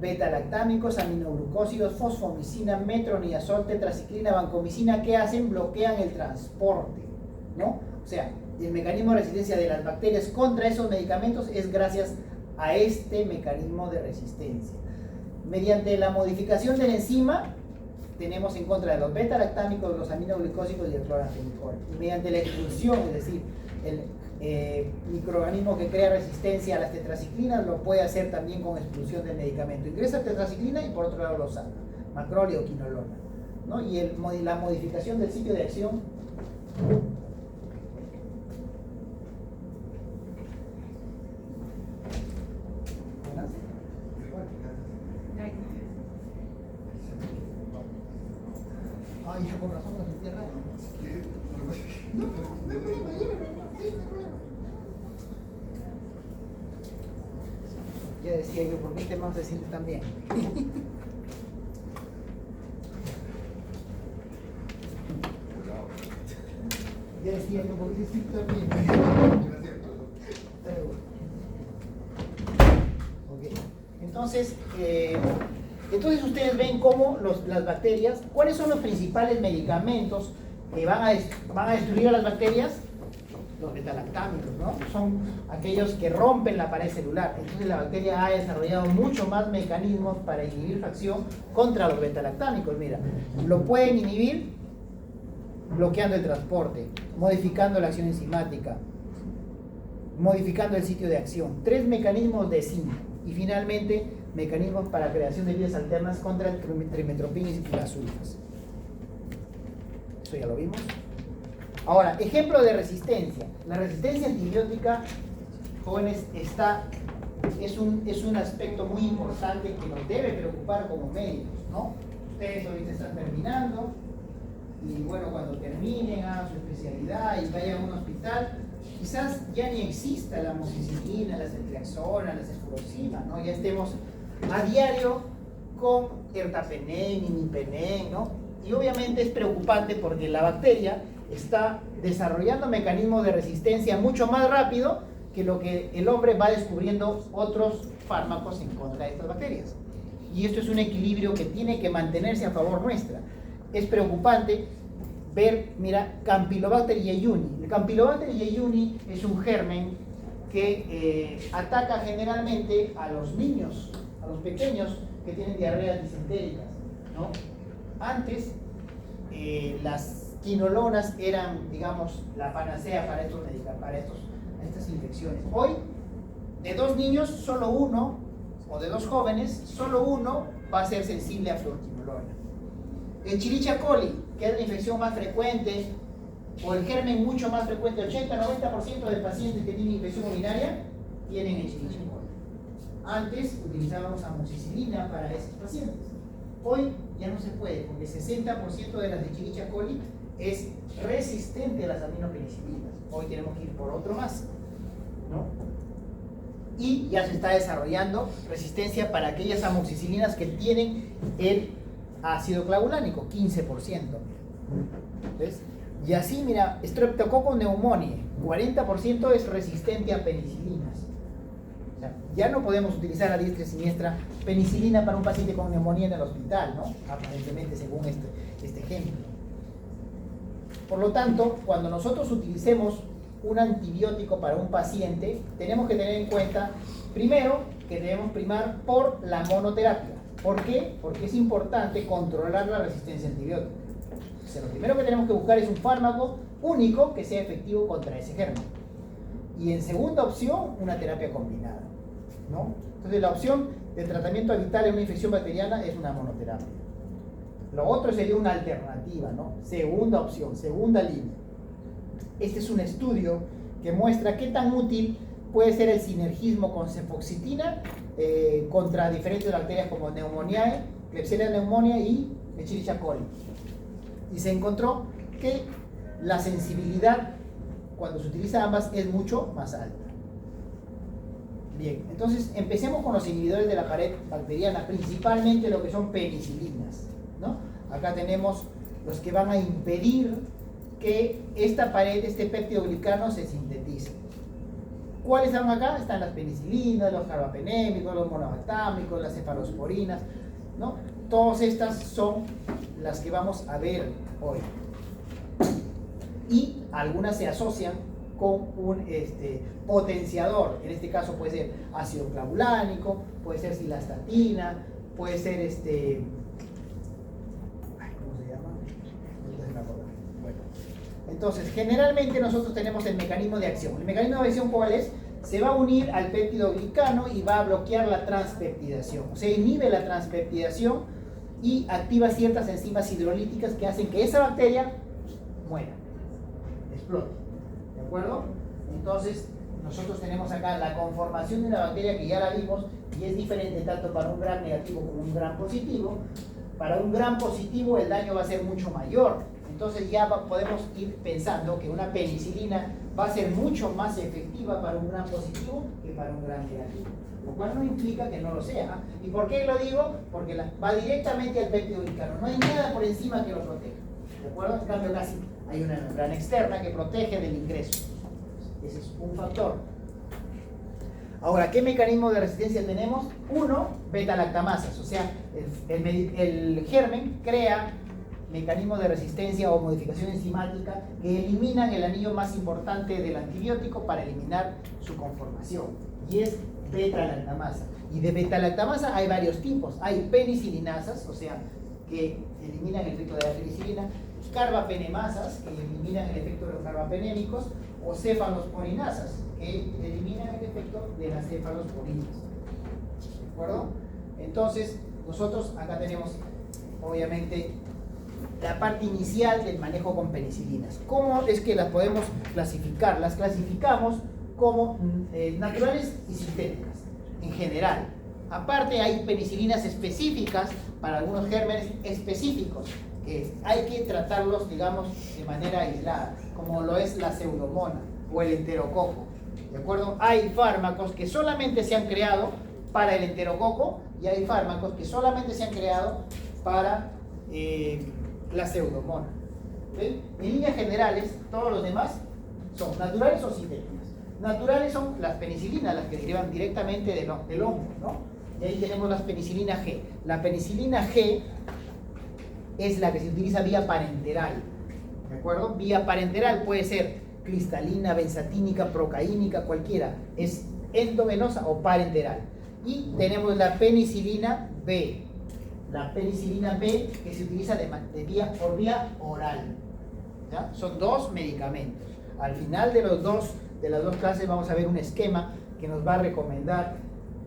Beta-lactámicos, aminoglucósidos, fosfomicina, metronidazol, tetraciclina, vancomicina, ¿qué hacen? Bloquean el transporte, ¿no? O sea, el mecanismo de resistencia de las bacterias contra esos medicamentos es gracias a este mecanismo de resistencia. Mediante la modificación de la enzima, tenemos en contra de los beta-lactámicos, los aminoglucósicos y el cloranfenicol. Y mediante la expulsión, es decir, el microorganismo que crea resistencia a las tetraciclinas lo puede hacer también con expulsión del medicamento. Ingresa tetraciclina y por otro lado lo saca, macrolio o quinolona, ¿no? Y la modificación del sitio de acción. Ay, ya con razón no sentía raro. No, no hay problema, ya decía yo, ¿por qué este man se siente tan bien? Ya decía yo, ¿por qué se siente tan bien? Okay. Entonces ustedes ven cómo las bacterias, ¿cuáles son los principales medicamentos que van a destruir a las bacterias? Los betalactámicos, ¿no? Son aquellos que rompen la pared celular. Entonces la bacteria ha desarrollado mucho más mecanismos para inhibir su acción contra los betalactámicos. Mira, lo pueden inhibir bloqueando el transporte, modificando la acción enzimática, modificando el sitio de acción. 3 mecanismos de zinc. Y finalmente, mecanismos para creación de vías alternas contra el trimetropin y las sulfas. Eso ya lo vimos. Ahora, ejemplo de resistencia. La resistencia antibiótica, jóvenes, es un aspecto muy importante que nos debe preocupar como médicos, ¿no? Ustedes ahorita están terminando y bueno, cuando terminen, hagan su especialidad y vayan a un hospital, quizás ya ni exista la amoxicilina, la ceftriaxona, la cefurozima, ¿no? Ya estemos a diario con ertapenem, imipenem, ¿no? Y obviamente es preocupante porque la bacteria está desarrollando mecanismos de resistencia mucho más rápido que lo que el hombre va descubriendo otros fármacos en contra de estas bacterias. Y esto es un equilibrio que tiene que mantenerse a favor nuestra. Es preocupante ver, mira, Campylobacter jejuni. El Campylobacter jejuni es un germen que ataca generalmente a los niños, a los pequeños que tienen diarreas disentéricas, ¿no? Antes, las quinolonas eran, digamos, la panacea para estas infecciones. Hoy, de 2 niños, solo uno, o de 2 jóvenes, solo uno va a ser sensible a fluoroquinolona. El Escherichia coli, que es la infección más frecuente, o el germen mucho más frecuente, 80-90% de pacientes que tienen infección urinaria tienen Escherichia coli. Antes utilizábamos amoxicilina para esos pacientes. Hoy ya no se puede, porque el 60% de las Escherichia coli es resistente a las aminopenicilinas. Hoy tenemos que ir por otro más, ¿no? Y ya se está desarrollando resistencia para aquellas amoxicilinas que tienen el ácido clavulánico, 15%. ¿Ves? Y así, mira, Streptococcus pneumoniae, 40% es resistente a penicilinas. O sea, ya no podemos utilizar a diestra y siniestra penicilina para un paciente con neumonía en el hospital, ¿no? Aparentemente, según este ejemplo. Por lo tanto, cuando nosotros utilicemos un antibiótico para un paciente, tenemos que tener en cuenta, primero, que debemos primar por la monoterapia. ¿Por qué? Porque es importante controlar la resistencia antibiótica. O sea, lo primero que tenemos que buscar es un fármaco único que sea efectivo contra ese germen. Y en segunda opción, una terapia combinada, ¿no? Entonces, la opción de tratamiento habitual en una infección bacteriana es una monoterapia. Lo otro sería una alternativa, ¿no? Segunda opción, segunda línea. Este es un estudio que muestra qué tan útil puede ser el sinergismo con cefoxitina contra diferentes bacterias como Pneumoniae, Klebsiella pneumoniae y Escherichia coli. Y se encontró que la sensibilidad cuando se utiliza ambas es mucho más alta. Bien, entonces empecemos con los inhibidores de la pared bacteriana, principalmente lo que son penicilinas, ¿no? Acá tenemos los que van a impedir que esta pared, este peptidoglicano se sintetice. ¿Cuáles están acá? Están las penicilinas, los carbapenémicos, los monobactámicos, las cefalosporinas, ¿no? Todas estas son las que vamos a ver hoy. Y algunas se asocian con un potenciador. En este caso puede ser ácido clavulánico, puede ser cilastatina, puede ser ¿cómo se llama? Ahorita se me acuerda. Bueno, entonces generalmente nosotros tenemos el mecanismo de acción. El mecanismo de acción, ¿cuál es? Se va a unir al péptidoglicano y va a bloquear la transpeptidación. O sea, inhibe la transpeptidación y activa ciertas enzimas hidrolíticas que hacen que esa bacteria muera, explote. ¿De acuerdo? Entonces, nosotros tenemos acá la conformación de una bacteria que ya la vimos y es diferente tanto para un gram negativo como un gram positivo. Para un gram positivo el daño va a ser mucho mayor. Entonces ya podemos ir pensando que una penicilina va a ser mucho más efectiva para un gram positivo que para un gram negativo. Lo cual no implica que no lo sea. ¿Y por qué lo digo? Porque va directamente al péptidoglicano. No hay nada por encima que lo proteja. ¿De acuerdo? En cambio, casi hay una membrana externa que protege del ingreso. Ese es un factor. Ahora, ¿qué mecanismo de resistencia tenemos? Uno, beta-lactamasas. O sea, el germen crea mecanismos de resistencia o modificación enzimática que eliminan el anillo más importante del antibiótico para eliminar su conformación. Y es beta-lactamasa. Y de beta-lactamasa hay varios tipos. Hay penicilinasas, o sea, que eliminan el efecto de la penicilina, carbapenemasas, que eliminan el efecto de los carbapenémicos, o cefalosporinasas, que eliminan el efecto de las cefalosporinas. ¿De acuerdo? Entonces, nosotros acá tenemos, obviamente, la parte inicial del manejo con penicilinas. ¿Cómo es que las podemos clasificar? Las clasificamos como naturales y sintéticas, en general. Aparte, hay penicilinas específicas para algunos gérmenes específicos, que hay que tratarlos, digamos, de manera aislada, como lo es la pseudomonas o el enterococo. ¿De acuerdo? Hay fármacos que solamente se han creado para el enterococo y hay fármacos que solamente se han creado para la pseudomonas. ¿Sí? En líneas generales, todos los demás son naturales o sintéticas. Naturales son las penicilinas, las que derivan directamente del hongo, ¿no? Y ahí tenemos las penicilina G. La penicilina G es la que se utiliza vía parenteral. ¿De acuerdo? Vía parenteral puede ser cristalina, benzatínica, procaínica, cualquiera. Es endovenosa o parenteral. Y tenemos la penicilina B. La penicilina B que se utiliza por vía oral. ¿Ya? Son dos medicamentos. Al final de las dos clases vamos a ver un esquema que nos va a recomendar,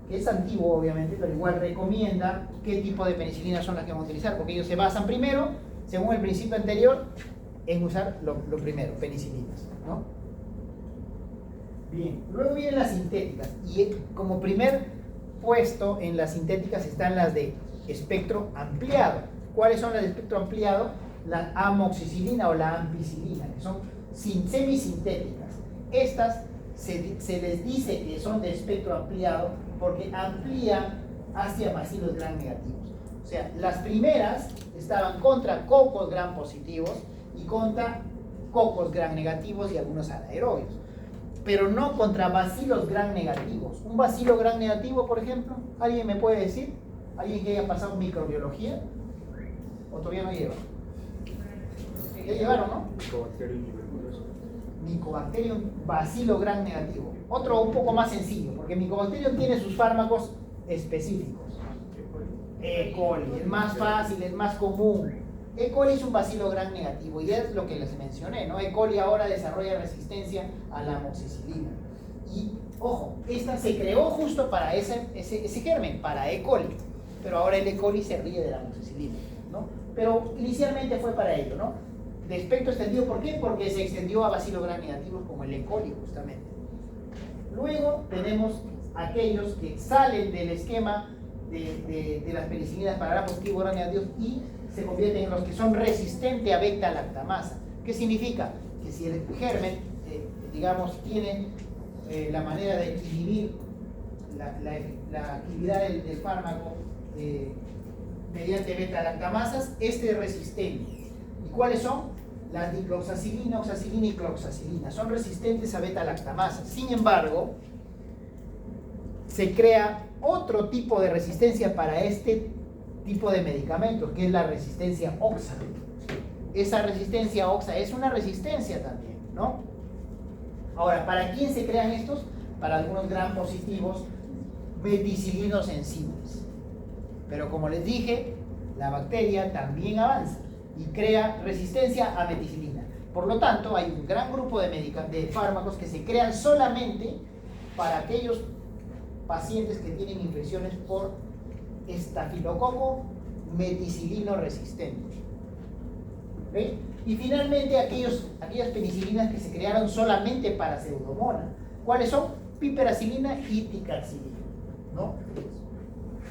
que es antiguo obviamente, pero igual recomienda qué tipo de penicilinas son las que vamos a utilizar, porque ellos se basan primero, según el principio anterior, en usar lo primero, penicilinas, ¿no? Bien, luego vienen las sintéticas, y como primer puesto en las sintéticas están las de espectro ampliado. ¿Cuáles son las de espectro ampliado? La amoxicilina o la ampicilina, que son semisintéticas. Estas se les dice que son de espectro ampliado porque amplían hacia bacilos gram negativos. O sea, las primeras estaban contra cocos gram positivos y contra cocos gram negativos y algunos anaerobios, pero no contra bacilos gram negativos. Un bacilo gram negativo, por ejemplo, ¿alguien me puede decir? ¿Alguien que haya pasado microbiología? ¿O todavía no lleva? Ya llevaron, ¿no? Mycobacterium bacilo gram negativo. Otro un poco más sencillo, porque Mycobacterium tiene sus fármacos específicos. E. coli, el más fácil, el más común. E. coli es un bacilo gram negativo y es lo que les mencioné, ¿no? E. coli ahora desarrolla resistencia a la amoxicilina. Y, ojo, esta se creó justo para ese germen, para E. coli. Pero ahora el E. coli se ríe de la amoxicilina, ¿no? Pero inicialmente fue para ello, ¿no? De espectro extendido, ¿por qué? Porque se extendió a bacilos gram negativos como el E. coli, justamente. Luego tenemos aquellos que salen del esquema de las penicilinas para gram positivo, gram negativo y se convierten en los que son resistentes a beta-lactamasa. ¿Qué significa? Que si el germen, digamos, tiene la manera de inhibir la actividad del fármaco mediante beta-lactamasas, este es resistente. ¿Y cuáles son? La dicloxacilina, oxacilina y cloxacilina. Son resistentes a beta-lactamasas. Sin embargo, se crea otro tipo de resistencia para este tipo de medicamentos, que es la resistencia OXA. Esa resistencia OXA es una resistencia también, ¿no? Ahora, ¿para quién se crean estos? Para algunos gram positivos meticilinos sensibles. Pero como les dije, la bacteria también avanza y crea resistencia a meticilina. Por lo tanto, hay un gran grupo de fármacos que se crean solamente para aquellos pacientes que tienen infecciones por estafilococo meticilino resistente. ¿Okay? Y finalmente aquellas penicilinas que se crearon solamente para pseudomonas. ¿Cuáles son? Piperacilina y ticarcilina, ¿no?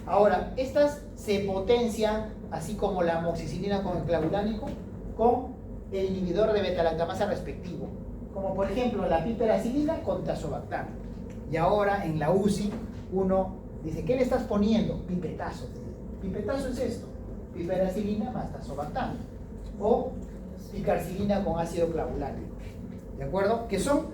Ahora, estas se potencian, así como la amoxicilina con el clavulánico, con el inhibidor de beta-lactamasa respectivo, como por ejemplo la piperacilina con tazobactam. Y ahora en la UCI uno dice, ¿qué le estás poniendo? Pipetazo. Pipetazo es esto, piperacilina más tazobactam, o picarcilina con ácido clavulánico, ¿de acuerdo? Que son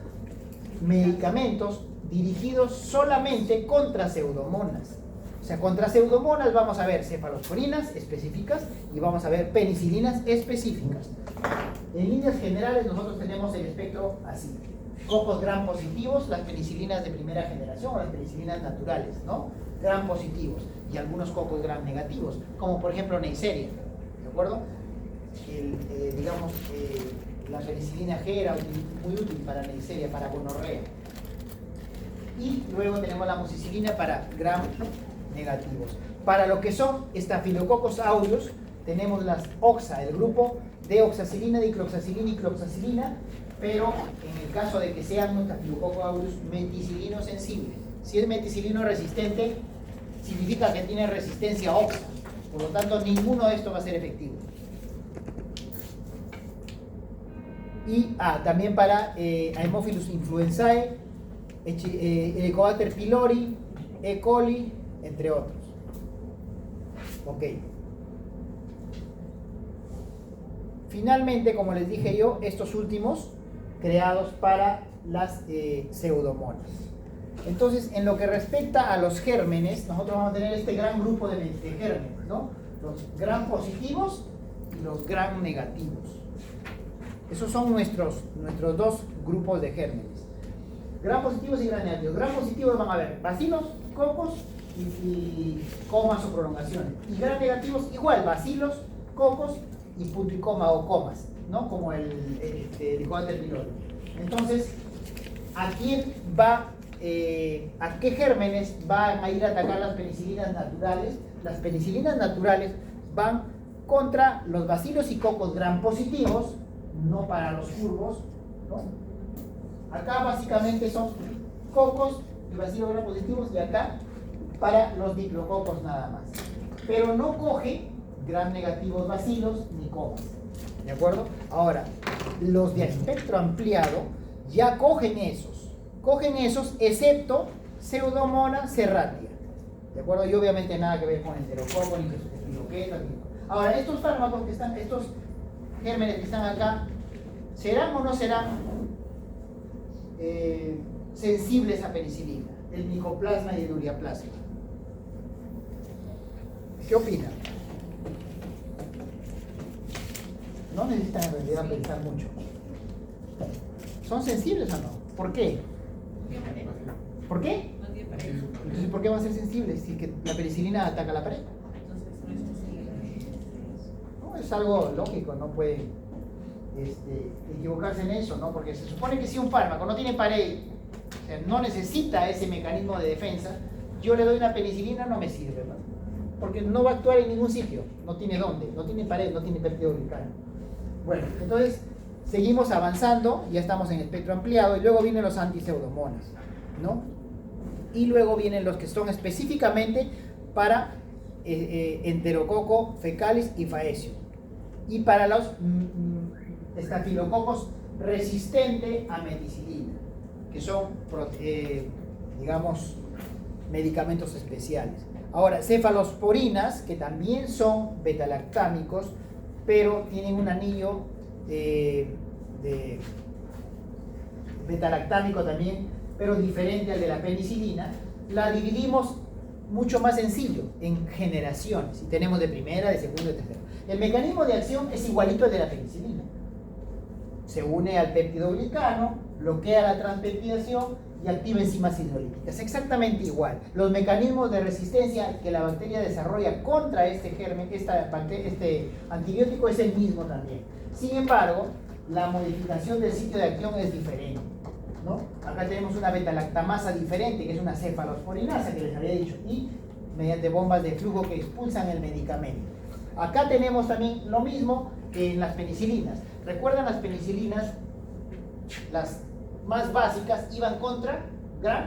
medicamentos dirigidos solamente contra pseudomonas. O sea, contra pseudomonas vamos a ver cefalosporinas específicas y vamos a ver penicilinas específicas. En líneas generales nosotros tenemos el espectro así. Cocos gram positivos, las penicilinas de primera generación o las penicilinas naturales, ¿no? Gram positivos y algunos cocos gram negativos, como por ejemplo Neisseria, ¿de acuerdo? La penicilina G era muy útil para Neisseria, para gonorrea. Y luego tenemos la amoxicilina para gram negativos. Para lo que son estafilococos aureus, tenemos las oxa, el grupo de oxacilina, dicloxacilina y cloxacilina, pero en el caso de que sean un estafilococo aureus meticilino sensible. Si es meticilino resistente, significa que tiene resistencia a oxa, por lo tanto ninguno de estos va a ser efectivo. Y también para Haemophilus influenzae, Helicobacter pylori, E. coli, entre otros. Ok. Finalmente, como les dije yo, estos últimos creados para las pseudomonas. Entonces, en lo que respecta a los gérmenes, nosotros vamos a tener este gran grupo de gérmenes, ¿no? Los gram positivos y los gram negativos. Esos son nuestros dos grupos de gérmenes. Gram positivos y gram negativos. Gram positivos van a ver bacilos, cocos y comas o prolongaciones. Y gram negativos igual, bacilos, cocos y punto y coma o comas, ¿no? Como el Helicobacter pylori. Entonces, ¿a quién va, a qué gérmenes van a ir a atacar las penicilinas naturales? Las penicilinas naturales van contra los bacilos y cocos gram positivos, no para los curvos, ¿no? Acá básicamente son cocos y bacilos gram positivos, y acá para los diplococos nada más. Pero no coge gram negativos bacilos ni comas, ¿de acuerdo? Ahora, los de espectro ampliado ya cogen esos excepto Pseudomonas serratia, ¿de acuerdo? Y obviamente nada que ver con enterococo ni estafilocoqueta. Ahora, estos fármacos que están, estos gérmenes que están acá, ¿serán o no serán sensibles a penicilina? El micoplasma y el ureaplasma. ¿Qué opinan? No necesitan en realidad pensar mucho. ¿Son sensibles o no? ¿Por qué? ¿Por qué? Entonces, ¿por qué van a ser sensibles si que la penicilina ataca la pared? No, es algo lógico, no puede equivocarse en eso, ¿no? Porque se supone que si un fármaco no tiene pared, o sea, no necesita ese mecanismo de defensa, yo le doy una penicilina, no me sirve, ¿no? Porque no va a actuar en ningún sitio, no tiene dónde, no tiene pared, no tiene péptido glicano. Bueno, entonces seguimos avanzando, ya estamos en espectro ampliado, y luego vienen los antiseudomonas, ¿no? Y luego vienen los que son específicamente para enterococo fecalis y faecio, y para los estafilococos resistente a meticilina, que son, digamos, medicamentos especiales. Ahora, cefalosporinas, que también son betalactámicos, pero tienen un anillo de betalactámico también, pero diferente al de la penicilina. La dividimos mucho más sencillo, en generaciones, y tenemos de primera, de segunda, de tercera. El mecanismo de acción es igualito al de la penicilina. se une al peptidoglicano, bloquea la transpeptidación y activa enzimas hidrolíticas. Exactamente igual. Los mecanismos de resistencia que la bacteria desarrolla contra este germen, este antibiótico, es el mismo también. Sin embargo, la modificación del sitio de acción es diferente, ¿no? Acá tenemos una beta-lactamasa diferente, que es una cefalosporinasa, que les había dicho, y mediante bombas de flujo que expulsan el medicamento. Acá tenemos también lo mismo que en las penicilinas. ¿Recuerdan las penicilinas? Las más básicas iban contra gram,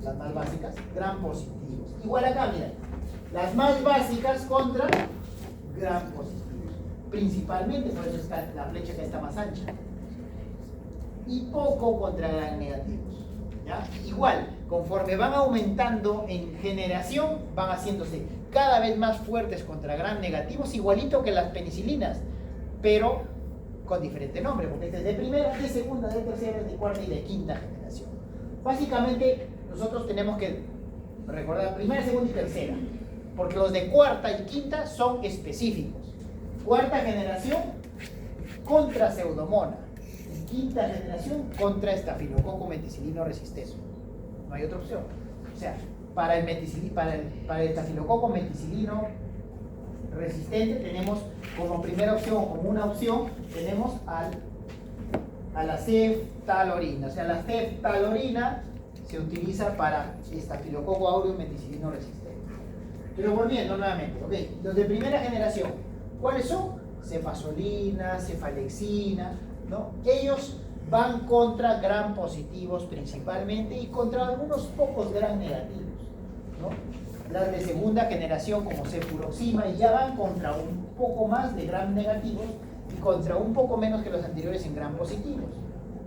las más básicas, gram positivos. Igual acá, mira, las más básicas contra gram positivos. Principalmente, por eso está la flecha que está más ancha. Y poco contra gram negativos. ¿Ya? Igual, conforme van aumentando en generación, van haciéndose cada vez más fuertes contra gram negativos, igualito que las penicilinas, pero con diferente nombre, porque este es de primera, de segunda, de tercera, de cuarta y de quinta generación. Básicamente, nosotros tenemos que recordar primera, segunda y tercera, porque los de cuarta y quinta son específicos. Cuarta generación contra Pseudomonas. Quinta generación contra estafilococo meticilino resistente. No hay otra opción. O sea, para el estafilococo meticilino resistente tenemos como primera opción, como una opción, tenemos a la ceftalorina. O sea, la ceftalorina se utiliza para estafilococo aureus meticilino resistente. Pero volviendo nuevamente, ok, los de primera generación, ¿cuáles son? Cefazolina, cefalexina, ¿no? Ellos van contra gram positivos principalmente y contra algunos pocos gram negativos, ¿no? Las de segunda generación como cefuroxima ya van contra un poco más de gram negativos y contra un poco menos que los anteriores en gram positivos.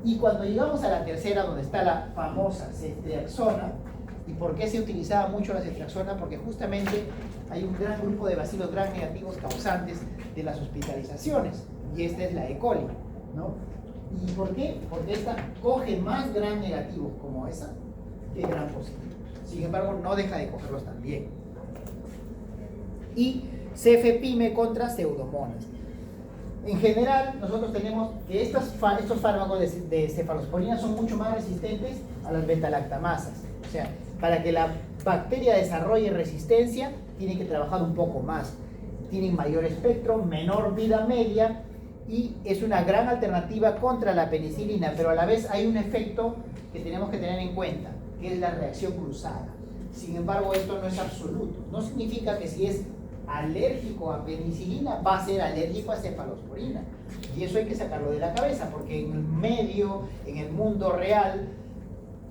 Y cuando llegamos a la tercera, donde está la famosa ceftriaxona, ¿y por qué se utilizaba mucho la ceftriaxona? Porque justamente hay un gran grupo de bacilos gram negativos causantes de las hospitalizaciones, y esta es la E. coli, ¿no? ¿Y por qué? Porque esta coge más gram negativos como esa que gram positivos. Sin embargo, no deja de cogerlos también. Y cefepime contra Pseudomonas. En general, nosotros tenemos que estos fármacos de cefalosporina son mucho más resistentes a las beta-lactamasas. O sea, para que la bacteria desarrolle resistencia, tiene que trabajar un poco más. Tienen mayor espectro, menor vida media, y es una gran alternativa contra la penicilina, pero a la vez hay un efecto que tenemos que tener en cuenta, que es la reacción cruzada. Sin embargo, esto no es absoluto. No significa que si es alérgico a penicilina va a ser alérgico a cefalosporina. Y eso hay que sacarlo de la cabeza, porque en el medio, en el mundo real,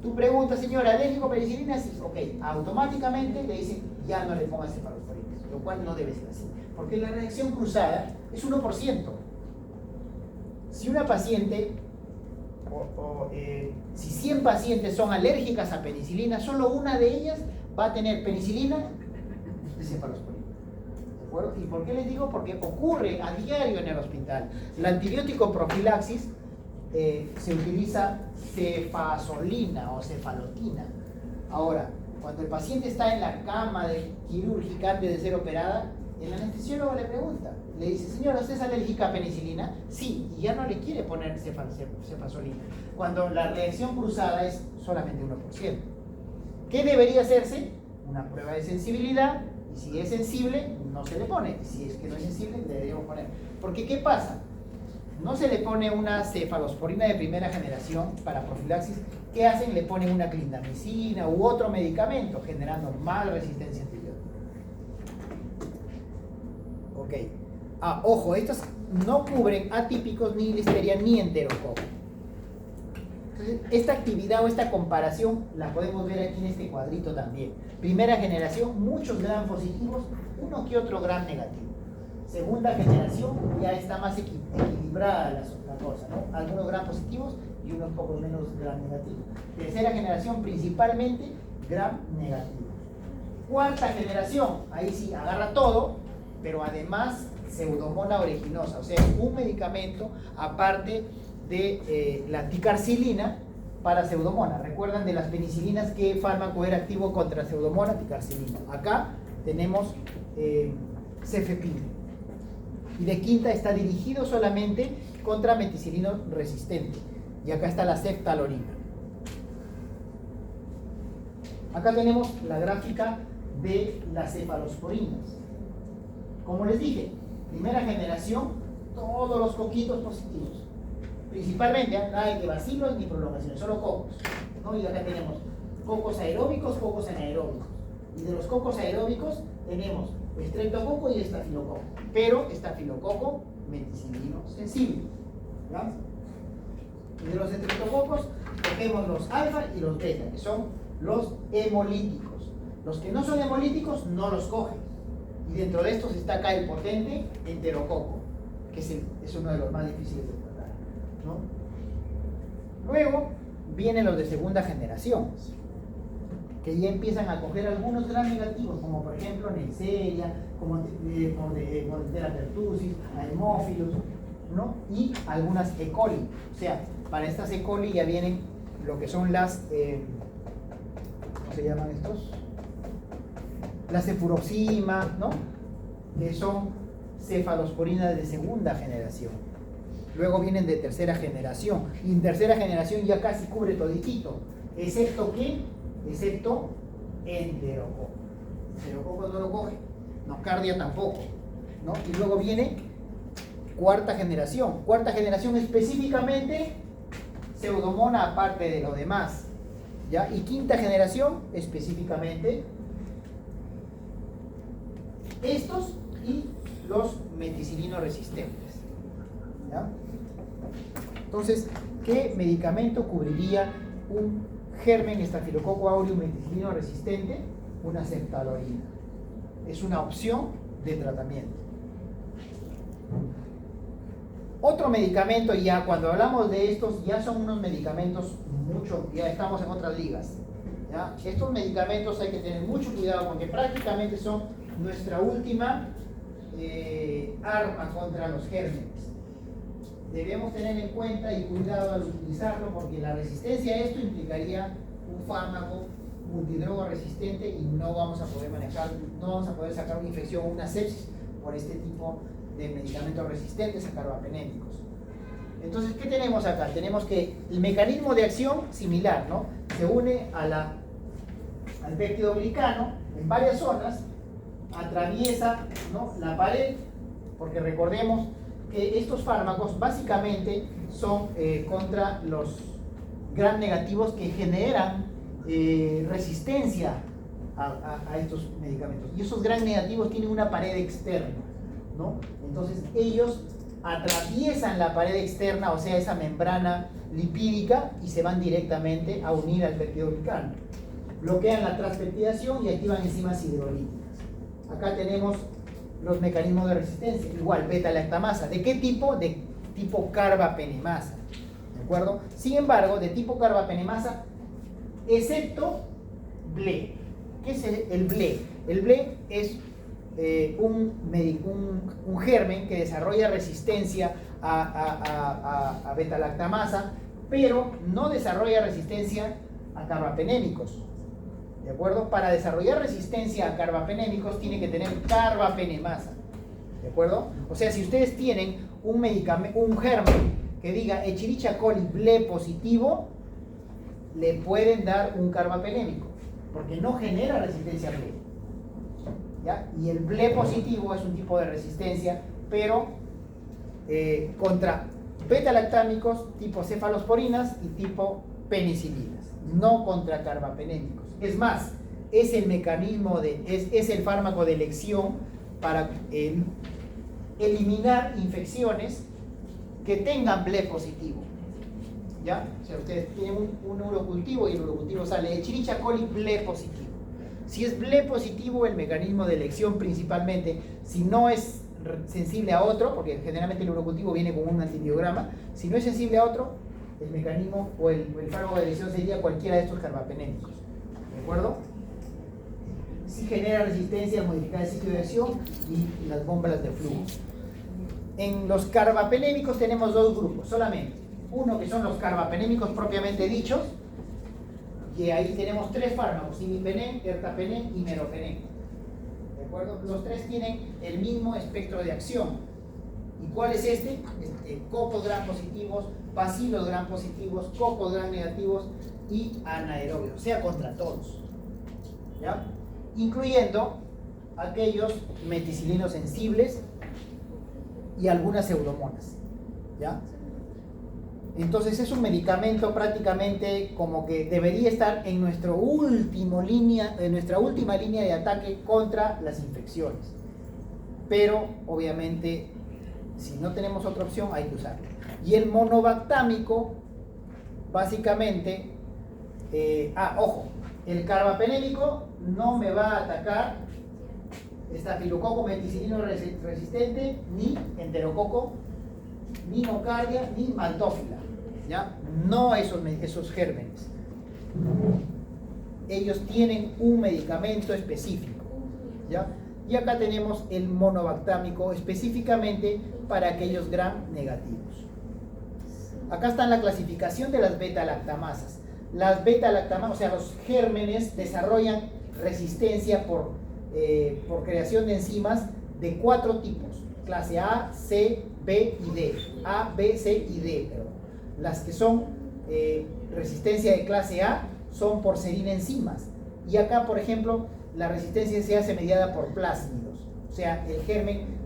tú preguntas, señor, ¿alérgico a penicilina? Sí, ok, automáticamente le dicen, ya no le pongas cefalosporina, lo cual no debe ser así, porque la reacción cruzada es 1%. Si una paciente, si 100 pacientes son alérgicas a penicilina, solo una de ellas va a tener penicilina de cefalosporina. ¿De acuerdo? ¿Y por qué les digo? Porque ocurre a diario en el hospital. El antibiótico profilaxis se utiliza cefazolina o cefalotina. Ahora, cuando el paciente está en la cama quirúrgica antes de ser operada, el anestesiólogo le pregunta, le dice, señora, ¿usted es alérgica a penicilina? Sí, y ya no le quiere poner cefazolina, cuando la reacción cruzada es solamente 1%. ¿Qué debería hacerse? Una prueba de sensibilidad, y si es sensible, no se le pone, y si es que no es sensible, le deberíamos poner. Porque, ¿qué pasa? No se le pone una cefalosporina de primera generación para profilaxis. ¿Qué hacen? Le ponen una clindamicina u otro medicamento, generando más resistencia antibiótica. Ok. Ojo, estos no cubren atípicos, ni listeria, ni enterococo. Entonces, esta actividad o esta comparación la podemos ver aquí en este cuadrito también. Primera generación, muchos gram positivos, uno que otro gram negativo. Segunda generación, ya está más equilibrada la cosa, ¿no? Algunos gram positivos y unos pocos menos gram negativos. Tercera generación, principalmente gram negativos. Cuarta generación, ahí sí agarra todo, pero además Pseudomonas aeruginosa, o sea, un medicamento aparte de la ticarcilina para Pseudomonas. ¿Recuerdan de las penicilinas qué fármaco era activo contra Pseudomonas? Ticarcilina. Acá tenemos cefepime. Y de quinta está dirigido solamente contra meticilino resistente. Y acá está la ceftalorina. Acá tenemos la gráfica de las cefalosporinas. Como les dije, primera generación, todos los coquitos positivos. Principalmente, nada de bacilos ni prolongaciones, solo cocos, ¿no? Y acá tenemos cocos aeróbicos, cocos anaeróbicos. Y de los cocos aeróbicos tenemos estreptococo y estafilococo. Pero estafilococo meticilino sensible. ¿Ya? Y de los estreptococos cogemos los alfa y los beta, que son los hemolíticos. Los que no son hemolíticos no los cogen. Y dentro de estos está acá el potente enterococo, que es uno de los más difíciles de tratar, ¿no? Luego vienen los de segunda generación, que ya empiezan a coger algunos gram negativos, como por ejemplo Neisseria, como Monstera pertussis, Haemophilus, ¿no? Y algunas E. coli. O sea, para estas E. coli ya vienen lo que son las, ¿cómo se llaman estos? Las cefuroxima, ¿no? Que son cefalosporinas de segunda generación. Luego vienen de tercera generación. Y en tercera generación ya casi cubre toditito. ¿Excepto qué? Excepto enterococo. Enterococo no lo coge. Nocardia tampoco, ¿no? Y luego viene cuarta generación. Cuarta generación específicamente Pseudomonas aparte de lo demás, ¿ya? Y quinta generación específicamente estos y los meticilino resistentes, ¿ya? Entonces, ¿qué medicamento cubriría un germen Staphylococcus aureus meticilino resistente? Una ceftalorina. Es una opción de tratamiento. Otro medicamento, ya cuando hablamos de estos, ya son unos medicamentos ya estamos en otras ligas, ¿ya? Estos medicamentos hay que tener mucho cuidado porque prácticamente son nuestra última arma contra los gérmenes. Debemos tener en cuenta y cuidado al utilizarlo porque la resistencia a esto implicaría un fármaco multidroga resistente y no vamos a poder sacar una infección o una sepsis por este tipo de medicamentos resistentes a carbapenémicos. Entonces, ¿qué tenemos acá? Tenemos que el mecanismo de acción similar, ¿no? Se une al péptido glicano en varias zonas, atraviesa, ¿no?, la pared, porque recordemos que estos fármacos básicamente son contra los gram negativos que generan resistencia a estos medicamentos. Y esos gram negativos tienen una pared externa, ¿no? Entonces ellos atraviesan la pared externa, o sea, esa membrana lipídica, y se van directamente a unir al péptido glicano. Bloquean la transpeptidación y activan enzimas hidrolíticas. Acá tenemos los mecanismos de resistencia. Igual, beta-lactamasa. ¿De qué tipo? De tipo carbapenemasa. ¿De acuerdo? Sin embargo, de tipo carbapenemasa, excepto BLE. ¿Qué es el BLE? El BLE es un germen que desarrolla resistencia a beta-lactamasa, pero no desarrolla resistencia a carbapenémicos. ¿De acuerdo? Para desarrollar resistencia a carbapenémicos tiene que tener carbapenemasa. ¿De acuerdo? O sea, si ustedes tienen un germen que diga Escherichia coli BLE positivo, le pueden dar un carbapenémico, porque no genera resistencia a BLE. ¿Ya? Y el BLE positivo es un tipo de resistencia, pero contra beta-lactámicos tipo cefalosporinas y tipo penicilinas, no contra carbapenémicos. Es más, es el mecanismo es el fármaco de elección para eliminar infecciones que tengan BLE positivo. ¿Ya? O sea, ustedes tienen un urocultivo y el urocultivo sale Escherichia coli BLE positivo. Si es BLE positivo, el mecanismo de elección principalmente, si no es sensible a otro, porque generalmente el urocultivo viene con un antibiograma, si no es sensible a otro, el mecanismo o el fármaco de elección sería cualquiera de estos carbapenémicos. ¿De acuerdo? Si genera resistencia al modificar el sitio de acción y las bombas de flujo. En los carbapenémicos tenemos dos grupos solamente. Uno que son los carbapenémicos propiamente dichos, que ahí tenemos tres fármacos: imipenem, ertapenem y meropenem. ¿De acuerdo? Los tres tienen el mismo espectro de acción. ¿Y cuál es este? Cocos gram positivos, bacilos gram positivos, cocos gram negativos y anaerobios, o sea, contra todos, ¿ya? Incluyendo aquellos meticilinos sensibles y algunas pseudomonas, ¿ya? Entonces es un medicamento prácticamente como que debería estar en nuestra última línea de ataque contra las infecciones. Pero obviamente si no tenemos otra opción hay que usarlo. Y el monobactámico básicamente, ojo, el carbapenémico no me va a atacar estafilococo meticilino resistente, ni enterococo, ni nocardia, ni maltófila, ¿ya? No esos gérmenes. Ellos tienen un medicamento específico, ¿ya? Y acá tenemos el monobactámico específicamente para aquellos gram negativos. Acá está la clasificación de las beta-lactamasas. Las beta-lactamasas, o sea, los gérmenes desarrollan resistencia por creación de enzimas de 4 tipos: clase A, C, B y D. A, B, C y D. Perdón. Las que son resistencia de clase A son por serina-enzimas. Y acá, por ejemplo, la resistencia se hace mediada por plásmidos. O sea, el germen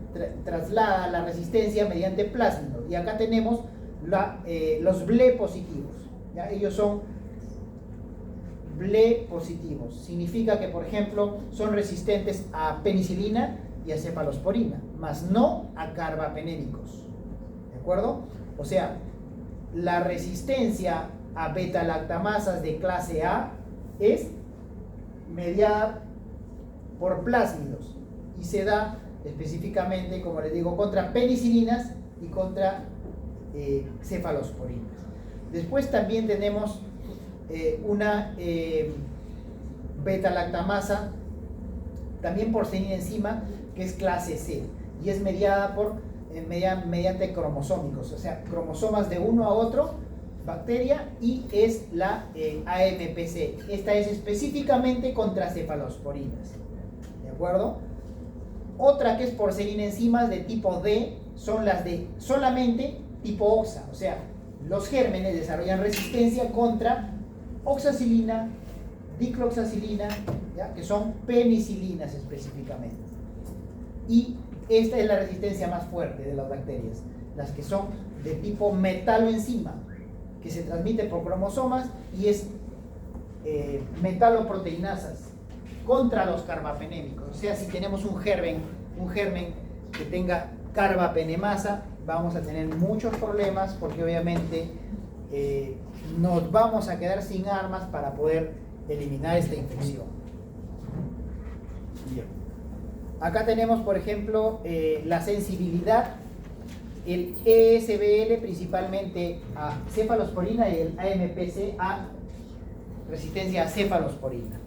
traslada la resistencia mediante plásmidos. Y acá tenemos los BLE positivos, ¿ya? Ellos son BLE positivos. Significa que, por ejemplo, son resistentes a penicilina y a cefalosporina, más no a carbapenémicos. ¿De acuerdo? O sea, la resistencia a beta-lactamasas de clase A es mediada por plásmidos y se da específicamente, como les digo, contra penicilinas y contra cefalosporinas. Después también tenemos una beta-lactamasa también por serina-enzima que es clase C y es mediada mediante cromosómicos, o sea, cromosomas de uno a otro, bacteria, y es la AMPC. Esta es específicamente contra cefalosporinas. ¿De acuerdo? Otra que es por serina-enzimas de tipo D son las de solamente tipo oxa, o sea, los gérmenes desarrollan resistencia contra oxacilina, dicloxacilina, ¿ya? Que son penicilinas específicamente. Y esta es la resistencia más fuerte de las bacterias, las que son de tipo metaloenzima, que se transmite por cromosomas y es metaloproteinasas contra los carbapenémicos. O sea, si tenemos un germen que tenga carbapenemasa, vamos a tener muchos problemas porque obviamente nos vamos a quedar sin armas para poder eliminar esta infección. Bien. Acá tenemos, por ejemplo, la sensibilidad, el ESBL principalmente a cefalosporina y el AMPC a resistencia a cefalosporina.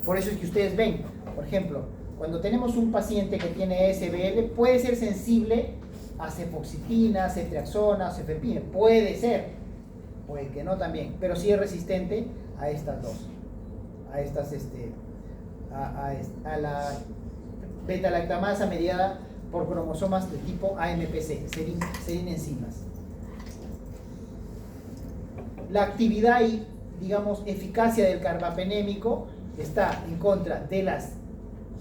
Por eso es que ustedes ven, por ejemplo, cuando tenemos un paciente que tiene ESBL, puede ser sensible a cefoxitina, ceftriaxona, cefepime, puede ser, puede que no también, pero sí es resistente a estas dos, a la beta-lactamasa mediada por cromosomas de tipo AMPC, serina-enzimas. La actividad y, digamos, eficacia del carbapenémico está en contra de las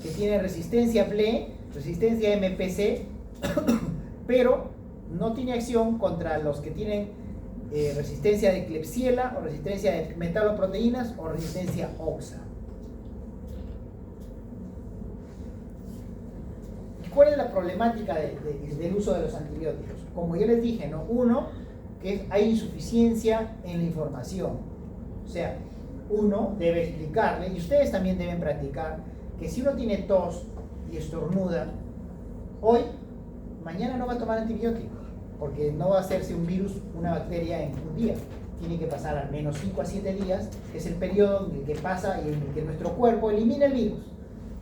que tienen resistencia BLE, resistencia MPC, pero no tiene acción contra los que tienen resistencia de Klebsiella o resistencia de metaloproteínas o resistencia OXA. ¿Cuál es la problemática del uso de los antibióticos? Como ya les dije, ¿no? Uno, que hay insuficiencia en la información. O sea, uno debe explicarle, y ustedes también deben practicar, que si uno tiene tos y estornuda, hoy, mañana no va a tomar antibióticos, porque no va a hacerse un virus, una bacteria en un día. Tiene que pasar al menos 5 a 7 días, que es el periodo en el que pasa y en el que nuestro cuerpo elimina el virus.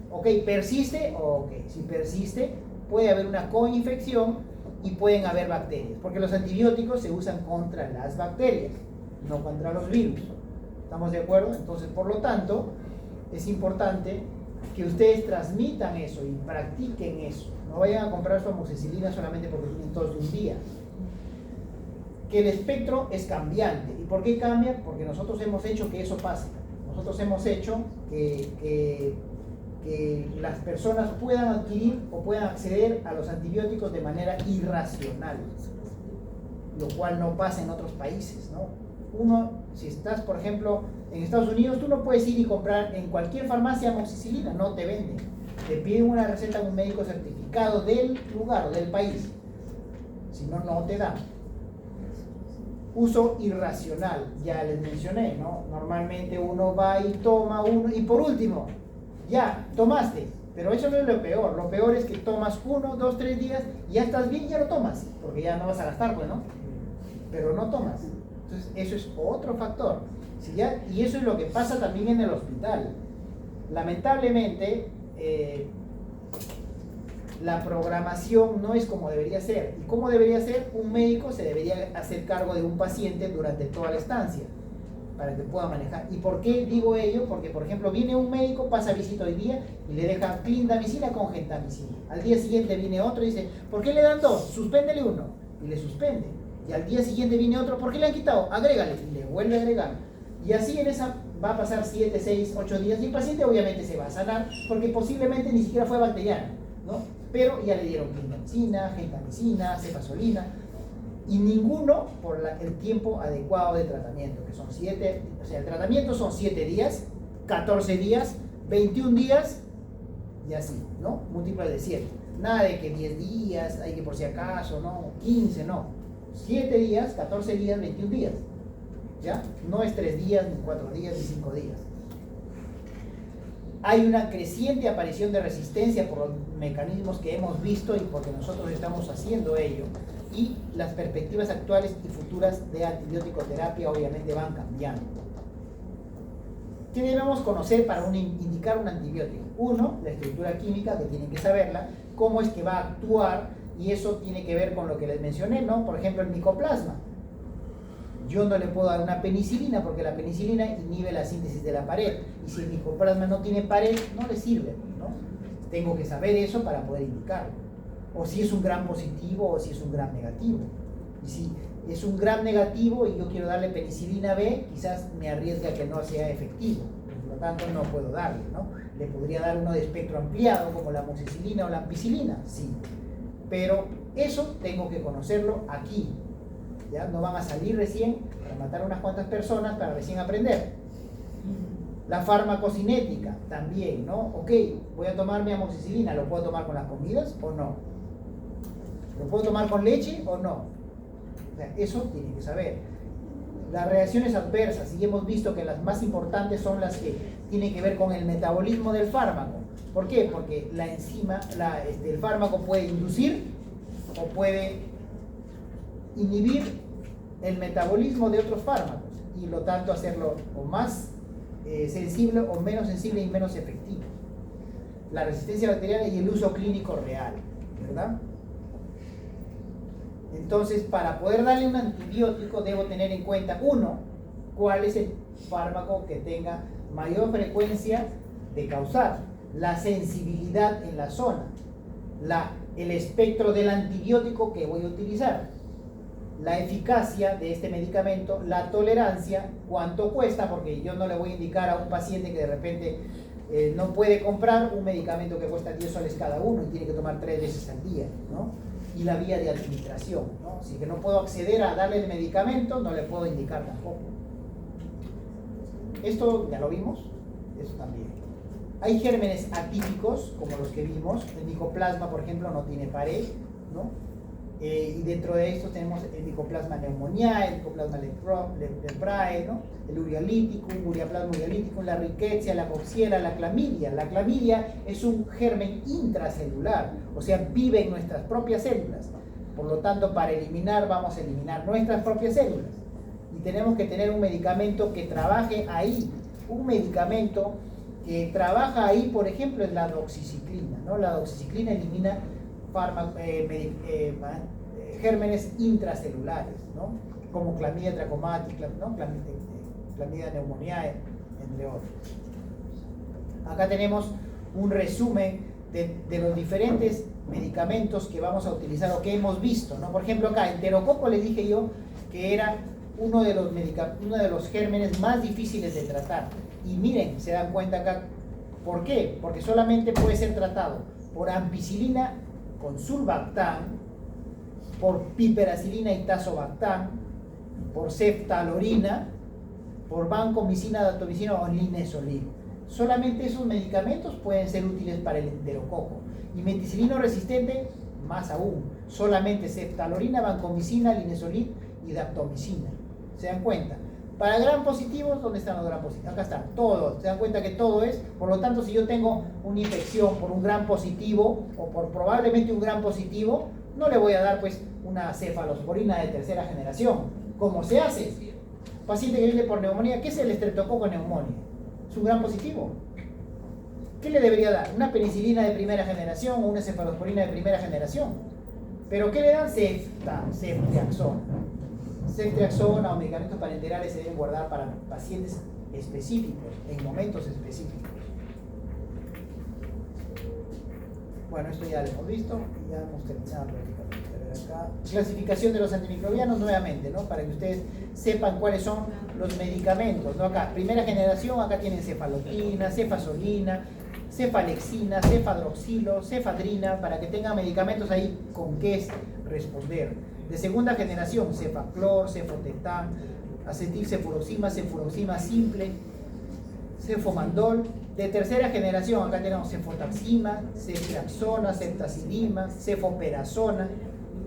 Ok, persiste, ok, si persiste, puede haber una coinfección y pueden haber bacterias, porque los antibióticos se usan contra las bacterias, no contra los virus. ¿Estamos de acuerdo? Entonces, por lo tanto, es importante que ustedes transmitan eso y practiquen eso. No vayan a comprar su amoxicilina solamente porque tienen tos de un día. Que el espectro es cambiante. ¿Y por qué cambia? Porque nosotros hemos hecho que eso pase. Nosotros hemos hecho que las personas puedan adquirir o puedan acceder a los antibióticos de manera irracional, lo cual no pasa en otros países, ¿no? Uno, si estás, por ejemplo, en Estados Unidos, tú no puedes ir y comprar en cualquier farmacia amoxicilina, no te venden. Te piden una receta de un médico certificado del lugar o del país. Si no, no te dan. Uso irracional, ya les mencioné, ¿no? Normalmente uno va y toma uno, y por último, ya, tomaste, pero eso no es lo peor es que tomas 1, 2, 3 días, y ya estás bien, ya lo tomas, porque ya no vas a gastar, pues, ¿no? Pero no tomas. Entonces, eso es otro factor. Y eso es lo que pasa también en el hospital. Lamentablemente, la programación no es como debería ser. ¿Y cómo debería ser? Un médico se debería hacer cargo de un paciente durante toda la estancia, para que pueda manejar. ¿Y por qué digo ello? Porque, por ejemplo, viene un médico, pasa visita hoy día y le deja clindamicina con gentamicina. Al día siguiente viene otro y dice, ¿por qué le dan 2? Suspéndele 1. Y le suspende. Y al día siguiente viene otro, ¿por qué le han quitado? Agrégale. Y le vuelve a agregar. Y así en esa va a pasar 7, 6, 8 días y el paciente obviamente se va a sanar porque posiblemente ni siquiera fue bacteriana, ¿no? Pero ya le dieron clindamicina, gentamicina, cefazolina, y ninguno por el tiempo adecuado de tratamiento, que son 7, o sea, el tratamiento son 7 días, 14 días, 21 días y así, ¿no? Múltiplos de 7. Nada de que 10 días, hay que por si acaso, ¿no? 15, no. 7 días, 14 días, 21 días. ¿Ya? No es 3 días, ni 4 días, ni 5 días. Hay una creciente aparición de resistencia por los mecanismos que hemos visto y porque nosotros estamos haciendo ello. Y las perspectivas actuales y futuras de antibiótico-terapia obviamente van cambiando. ¿Qué debemos conocer para indicar un antibiótico? Uno, la estructura química, que tienen que saberla, cómo es que va a actuar, y eso tiene que ver con lo que les mencioné, ¿no? Por ejemplo, el micoplasma. Yo no le puedo dar una penicilina porque la penicilina inhibe la síntesis de la pared, y si el micoplasma no tiene pared, no le sirve, ¿no? Tengo que saber eso para poder indicarlo. O si es un gram positivo o si es un gram negativo. Y si es un gram negativo y yo quiero darle penicilina B, quizás me arriesgue a que no sea efectivo. Por lo tanto, no puedo darle, ¿no? Le podría dar uno de espectro ampliado, como la amoxicilina o la ampicilina, sí. Pero eso tengo que conocerlo aquí. ¿Ya? No van a salir recién para matar a unas cuantas personas para recién aprender. La farmacocinética también, ¿no? Ok, voy a tomar mi amoxicilina, ¿lo puedo tomar con las comidas o no? ¿Lo puedo tomar con leche o no? O sea, eso tiene que saber. Las reacciones adversas, y hemos visto que las más importantes son las que tienen que ver con el metabolismo del fármaco. ¿Por qué? Porque la enzima, el fármaco puede inducir o puede inhibir el metabolismo de otros fármacos y por lo tanto hacerlo o más sensible o menos sensible y menos efectivo. La resistencia bacteriana y el uso clínico real, ¿verdad? Entonces, para poder darle un antibiótico debo tener en cuenta, uno, cuál es el fármaco que tenga mayor frecuencia de causar, la sensibilidad en la zona, el espectro del antibiótico que voy a utilizar, la eficacia de este medicamento, la tolerancia, cuánto cuesta, porque yo no le voy a indicar a un paciente que de repente no puede comprar un medicamento que cuesta 10 soles cada uno y tiene que tomar 3 veces al día, ¿no? Y la vía de administración, ¿no? Si que no puedo acceder a darle el medicamento, no le puedo indicar tampoco. Esto ya lo vimos, eso también. Hay gérmenes atípicos, como los que vimos. El micoplasma, por ejemplo, no tiene pared, ¿no? Y dentro de estos tenemos el micoplasma pneumoniae, el micoplasma leprae, ¿no? El ureolíticum, ureaplasma ureolíticum, la rickettsia, la coxiella, la clamidia. La clamidia es un germen intracelular, o sea, vive en nuestras propias células. Por lo tanto, para eliminar, vamos a eliminar nuestras propias células. Y tenemos que tener un medicamento que trabaje ahí. Un medicamento que trabaja ahí, por ejemplo, es la doxiciclina, ¿no? La doxiciclina elimina gérmenes intracelulares, ¿no? Como clamidia trachomatis, ¿no? Clamidia pneumoniae, entre otros. Acá tenemos un resumen de los diferentes medicamentos que vamos a utilizar o que hemos visto, ¿no? Por ejemplo, acá, enterococo les dije yo que era uno de los gérmenes más difíciles de tratar. Y miren, se dan cuenta acá, ¿por qué? Porque solamente puede ser tratado por ampicilina con sulbactam, por piperacilina y tazobactam, por ceftalorina, por vancomicina, datomicina o linezolid. Solamente esos medicamentos pueden ser útiles para el enterococo. Y meticilino resistente, más aún. Solamente ceftalorina, vancomicina, linezolid y daptomicina. ¿Se dan cuenta? Para gram positivos, ¿dónde están los gram positivos? Acá están, todos. ¿Se dan cuenta que todo es? Por lo tanto, si yo tengo una infección por un gram positivo o por probablemente un gram positivo, no le voy a dar pues una cefalosporina de tercera generación. ¿Cómo se hace? Paciente que viene por neumonía, ¿qué es el estreptococo neumonía? Es un gram positivo. ¿Qué le debería dar? ¿Una penicilina de primera generación o una cefalosporina de primera generación? ¿Pero qué le dan? Ceftriaxona. Ceftriaxona o medicamentos parenterales se deben guardar para pacientes específicos, en momentos específicos. Bueno, esto ya lo hemos visto y ya hemos terminado prácticamente. A ver acá. Clasificación de los antimicrobianos nuevamente, ¿no? Para que ustedes sepan cuáles son los medicamentos, ¿no? Acá, primera generación, acá tienen cefalotina, cefazolina, cefalexina, cefadroxilo, cefadrina, para que tengan medicamentos ahí con qué responder. De segunda generación, cefaclor, cefotetán, acetilcefuroxima, cefuroxima simple, cefomandol. De tercera generación, acá tenemos cefotaxima, ceftriaxona, ceftazidima, cefoperazona,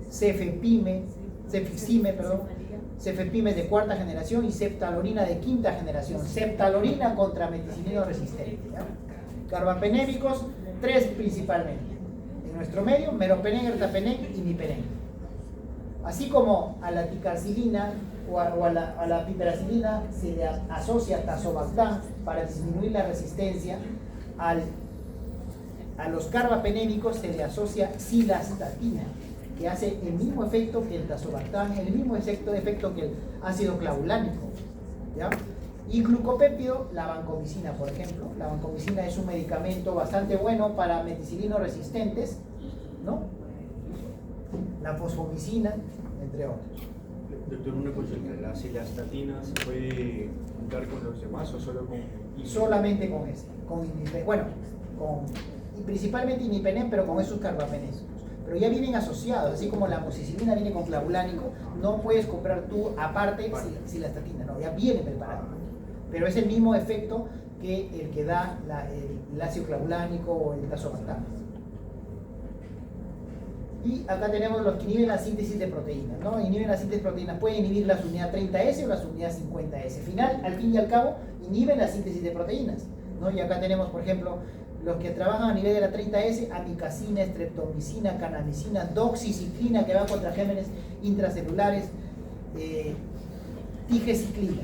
cefepime de cuarta generación y ceftalorina de quinta generación. Ceftalorina contra meticilino resistente, ¿ya? Carbapenémicos, 3 principalmente. En nuestro medio, meropenem, ertapenem y mipenem. Así como a la ticarcilina o a la piperacilina se le asocia tazobactam para disminuir la resistencia, a los carbapenémicos se le asocia cilastatina, que hace el mismo efecto que el tazobactam, el mismo efecto que el ácido clavulánico, ¿ya? Y glucopéptido, la vancomicina, por ejemplo. La vancomicina es un medicamento bastante bueno para meticilinos resistentes, ¿no? La fosfomicina, entre otros. Doctor, una consulta. ¿La cilastatina se puede juntar con los demás o solo con imipenem? Solamente con este, con imipenem. Bueno, y principalmente imipenem, pero con esos carbapenémicos. Pero ya vienen asociados, así como la amoxicilina viene con clavulánico, no puedes comprar tú aparte cilastatina, no, ya viene preparado. Pero es el mismo efecto que el que da el ácido clavulánico o el tazobactam. Y acá tenemos los que inhiben la síntesis de proteínas, ¿no? Inhiben la síntesis de proteínas, pueden inhibir la unidad 30S o la unidad 50S. Al fin y al cabo, inhiben la síntesis de proteínas, ¿no? Y acá tenemos, por ejemplo, los que trabajan a nivel de la 30S, amicacina, streptomicina, canamicina, doxiciclina, que va contra gérmenes intracelulares, tigeciclina.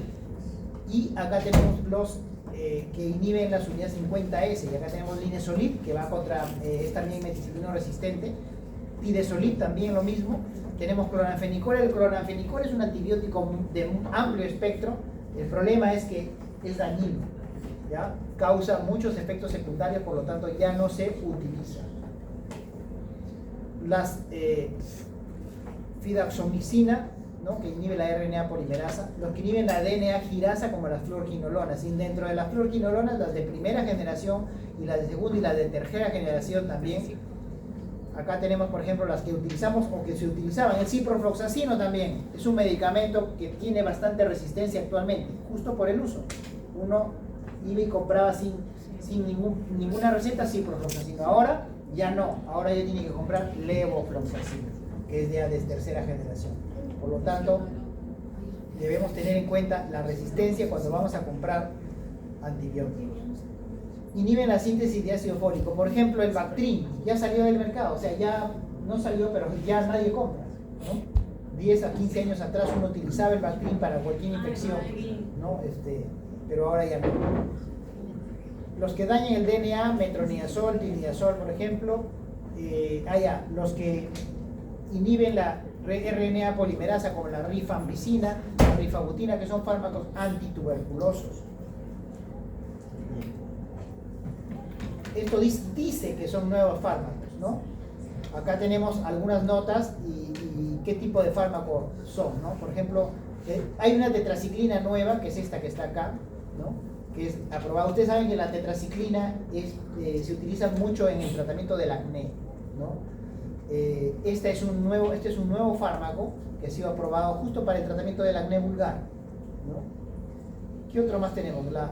Y acá tenemos los que inhiben las unidades 50S, y acá tenemos linezolid, que va contra, es también meticilino resistente, pidesolid también lo mismo. Tenemos cloranfenicol. El cloranfenicol es un antibiótico de un amplio espectro. El problema es que es dañino, ¿ya? Causa muchos efectos secundarios, por lo tanto ya no se utiliza. Las fidaxomicina, ¿no? Que inhibe la RNA polimerasa, los que inhiben la DNA girasa, como las fluorquinolonas. Y dentro de las fluorquinolonas, las de primera generación y las de segunda y las de tercera generación también. Acá tenemos, por ejemplo, las que utilizamos o que se utilizaban. El ciprofloxacino también es un medicamento que tiene bastante resistencia actualmente, justo por el uso. Uno iba y compraba sin ninguna receta ciprofloxacino. Ahora ya no, ahora ya tiene que comprar levofloxacino, que es de tercera generación. Por lo tanto, debemos tener en cuenta la resistencia cuando vamos a comprar antibióticos. Inhiben la síntesis de ácido fólico. Por ejemplo, el Bactrim ya salió del mercado, o sea, ya no salió, pero ya nadie compra, ¿no? 10 a 15 años atrás uno utilizaba el Bactrim para cualquier infección, ¿no? Pero ahora ya no. Los que dañan el DNA, metronidazol, tilidazol, por ejemplo, los que inhiben la RNA polimerasa, como la rifampicina, la rifabutina, que son fármacos antituberculosos. esto dice que son nuevos fármacos, ¿no? Acá tenemos algunas notas y qué tipo de fármacos son, ¿no? Por ejemplo, hay una tetraciclina nueva, que es esta que está acá, ¿no? Que es aprobada. Ustedes saben que la tetraciclina se utiliza mucho en el tratamiento del acné, ¿no? Este es un nuevo fármaco que ha sido aprobado justo para el tratamiento del acné vulgar, ¿no? ¿Qué otro más tenemos? La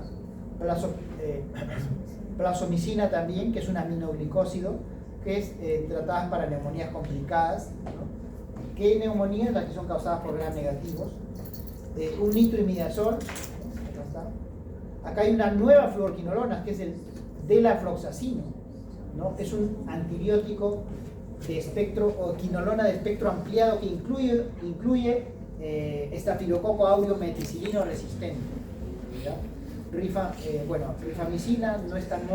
plazomicina también, que es un aminoglicósido, que es tratada para neumonías complicadas, ¿no? ¿Qué neumonías? Las que son causadas por gram negativos. Un nitrimidazol, acá está. Acá hay una nueva fluorquinolona, que es el delafloxacino, ¿no? Es un antibiótico de espectro, o quinolona de espectro ampliado, que incluye estafilococo aureus meticilino resistente, ¿ya? Rifamicina no es tan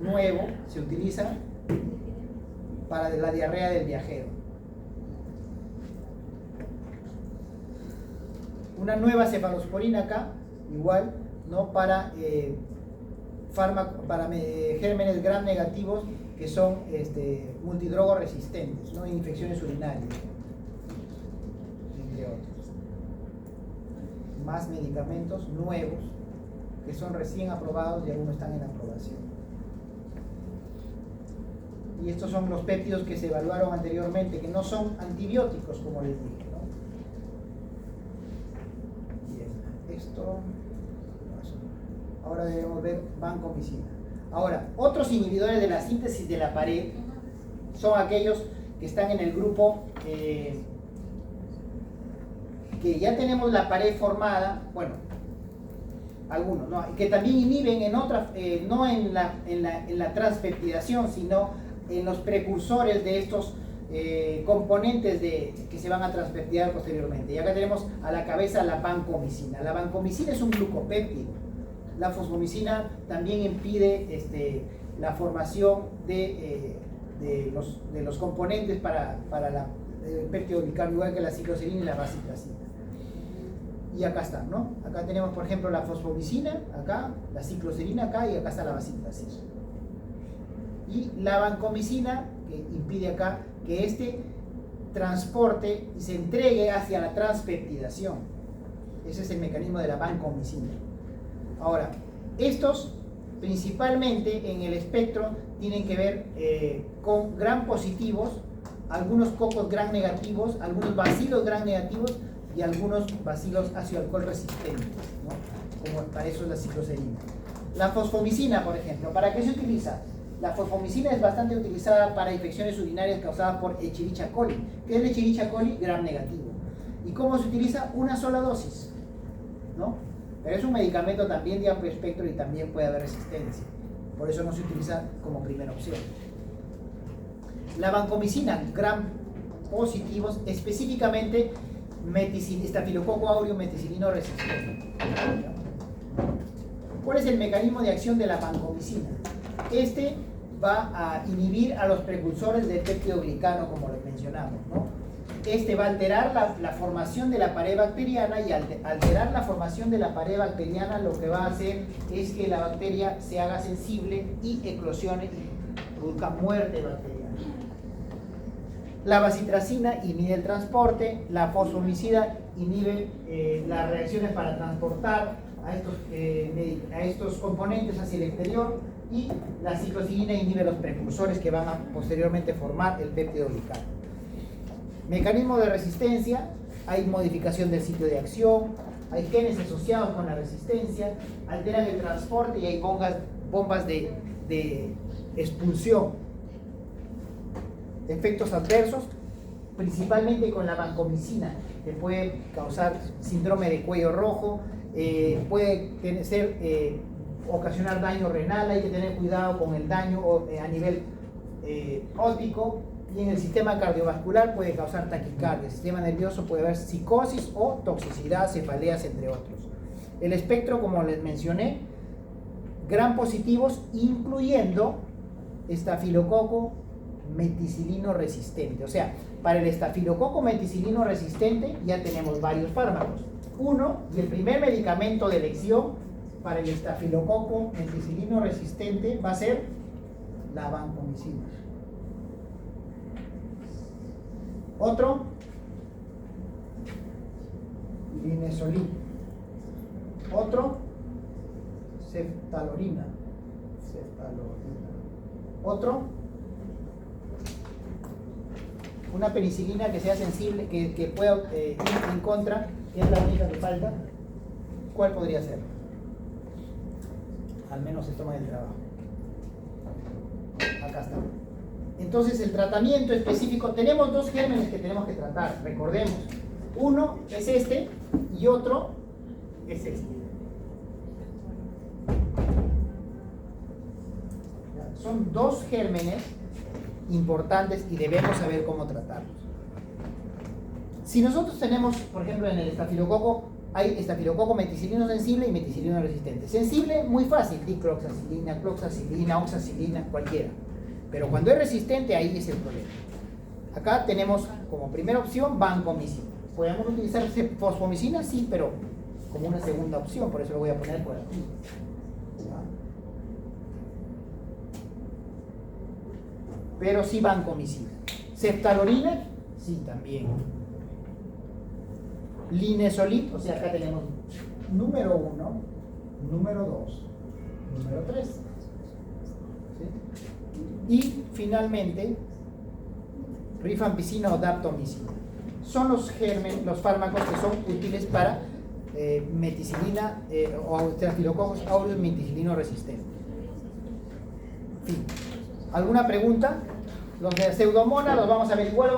nuevo, se utiliza para la diarrea del viajero. Una nueva cefalosporina acá, igual, ¿no? Para gérmenes gram negativos que son multidrogo resistentes, ¿no? Infecciones urinarias, entre otros. Más medicamentos nuevos que son recién aprobados y algunos están en aprobación. Y estos son los péptidos que se evaluaron anteriormente, que no son antibióticos, como les dije, ¿no? Bien, esto. Ahora debemos ver vancomicina. Ahora, otros inhibidores de la síntesis de la pared son aquellos que están en el grupo que ya tenemos la pared formada, bueno, algunos, ¿no? Que también inhiben en otras, no en la transpeptidación, sino en los precursores de estos componentes que se van a transpeptidar posteriormente. Y acá tenemos a la cabeza la vancomicina. La vancomicina es un glucopéptido. La fosfomicina también impide la formación de los componentes para el péptido glicano, igual que la cicloserina y la vacitracina. Y acá está, ¿no? Acá tenemos, por ejemplo, la fosfomicina, acá, la cicloserina acá, y acá está la vacitracina. Y la vancomicina, que impide acá que transporte y se entregue hacia la transpeptidación. Ese es el mecanismo de la vancomicina. Ahora, estos principalmente en el espectro tienen que ver con gram positivos, algunos cocos gram negativos, algunos bacilos gram negativos y algunos bacilos ácido alcohol resistentes, ¿no? Como para eso es la cicloserina. La fosfomicina, por ejemplo, ¿para qué se utiliza? La fosfomicina es bastante utilizada para infecciones urinarias causadas por Escherichia coli. ¿Qué es el Escherichia coli? Gram negativo. ¿Y cómo se utiliza? Una sola dosis, ¿no? Pero es un medicamento también de amplio espectro y también puede haber resistencia. Por eso no se utiliza como primera opción. La vancomicina, gram positivos, específicamente estafilococo aureus meticilino resistente. ¿Cuál es el mecanismo de acción de la vancomicina? Va a inhibir a los precursores del péptido glicano, como les mencionamos, ¿no? Va a alterar la formación de la pared bacteriana, y al alterar la formación de la pared bacteriana lo que va a hacer es que la bacteria se haga sensible y eclosione y produzca muerte bacteriana. La vacitracina inhibe el transporte, la fosfomicina inhibe las reacciones para transportar a estos componentes hacia el exterior, y la cicloserina inhibe los precursores que van a posteriormente formar el péptido glicano. Mecanismo de resistencia: hay modificación del sitio de acción, hay genes asociados con la resistencia, alteran el transporte y hay bombas de expulsión. Efectos adversos, principalmente con la vancomicina, que puede causar síndrome de cuello rojo, puede ocasionar daño renal. Hay que tener cuidado con el daño a nivel óptico, y en el sistema cardiovascular puede causar taquicardia. El sistema nervioso puede haber psicosis o toxicidad, cefaleas, entre otros. El espectro, como les mencioné, gram positivos, incluyendo estafilococo meticilino resistente. O sea, para el estafilococo meticilino resistente ya tenemos varios fármacos. Uno, y el primer medicamento de elección, para el estafilococo meticilino resistente va a ser la vancomicina. Otro, linezolid. Otro, ceftalorina. Otro, una penicilina que sea sensible, que pueda ir en contra, que es la única que falta. ¿Cuál podría ser? Al menos se toma del trabajo. Acá está. Entonces el tratamiento específico, tenemos dos gérmenes que tenemos que tratar, recordemos. Uno es este y otro es este. Son dos gérmenes importantes y debemos saber cómo tratarlos. Si nosotros tenemos, por ejemplo, en el estafilococo, hay estafilococo meticilino sensible y meticilino resistente. Sensible, muy fácil, dicloxacilina, cloxacilina, oxacilina, cualquiera. Pero cuando es resistente, ahí es el problema. Acá tenemos como primera opción vancomicina. ¿Podemos utilizar fosfomicina? Sí, pero como una segunda opción, por eso lo voy a poner por aquí. Pero sí vancomicina. Ceftalorina, sí, también. Linezolid, o sea, acá tenemos número 1, número 2, número 3. ¿Sí? Y finalmente, rifampicina o daptomicina. Son los fármacos que son útiles para meticilina o Staphylococcus aureus meticilino resistente. En fin. ¿Alguna pregunta? Los de Pseudomonas los vamos a averiguar.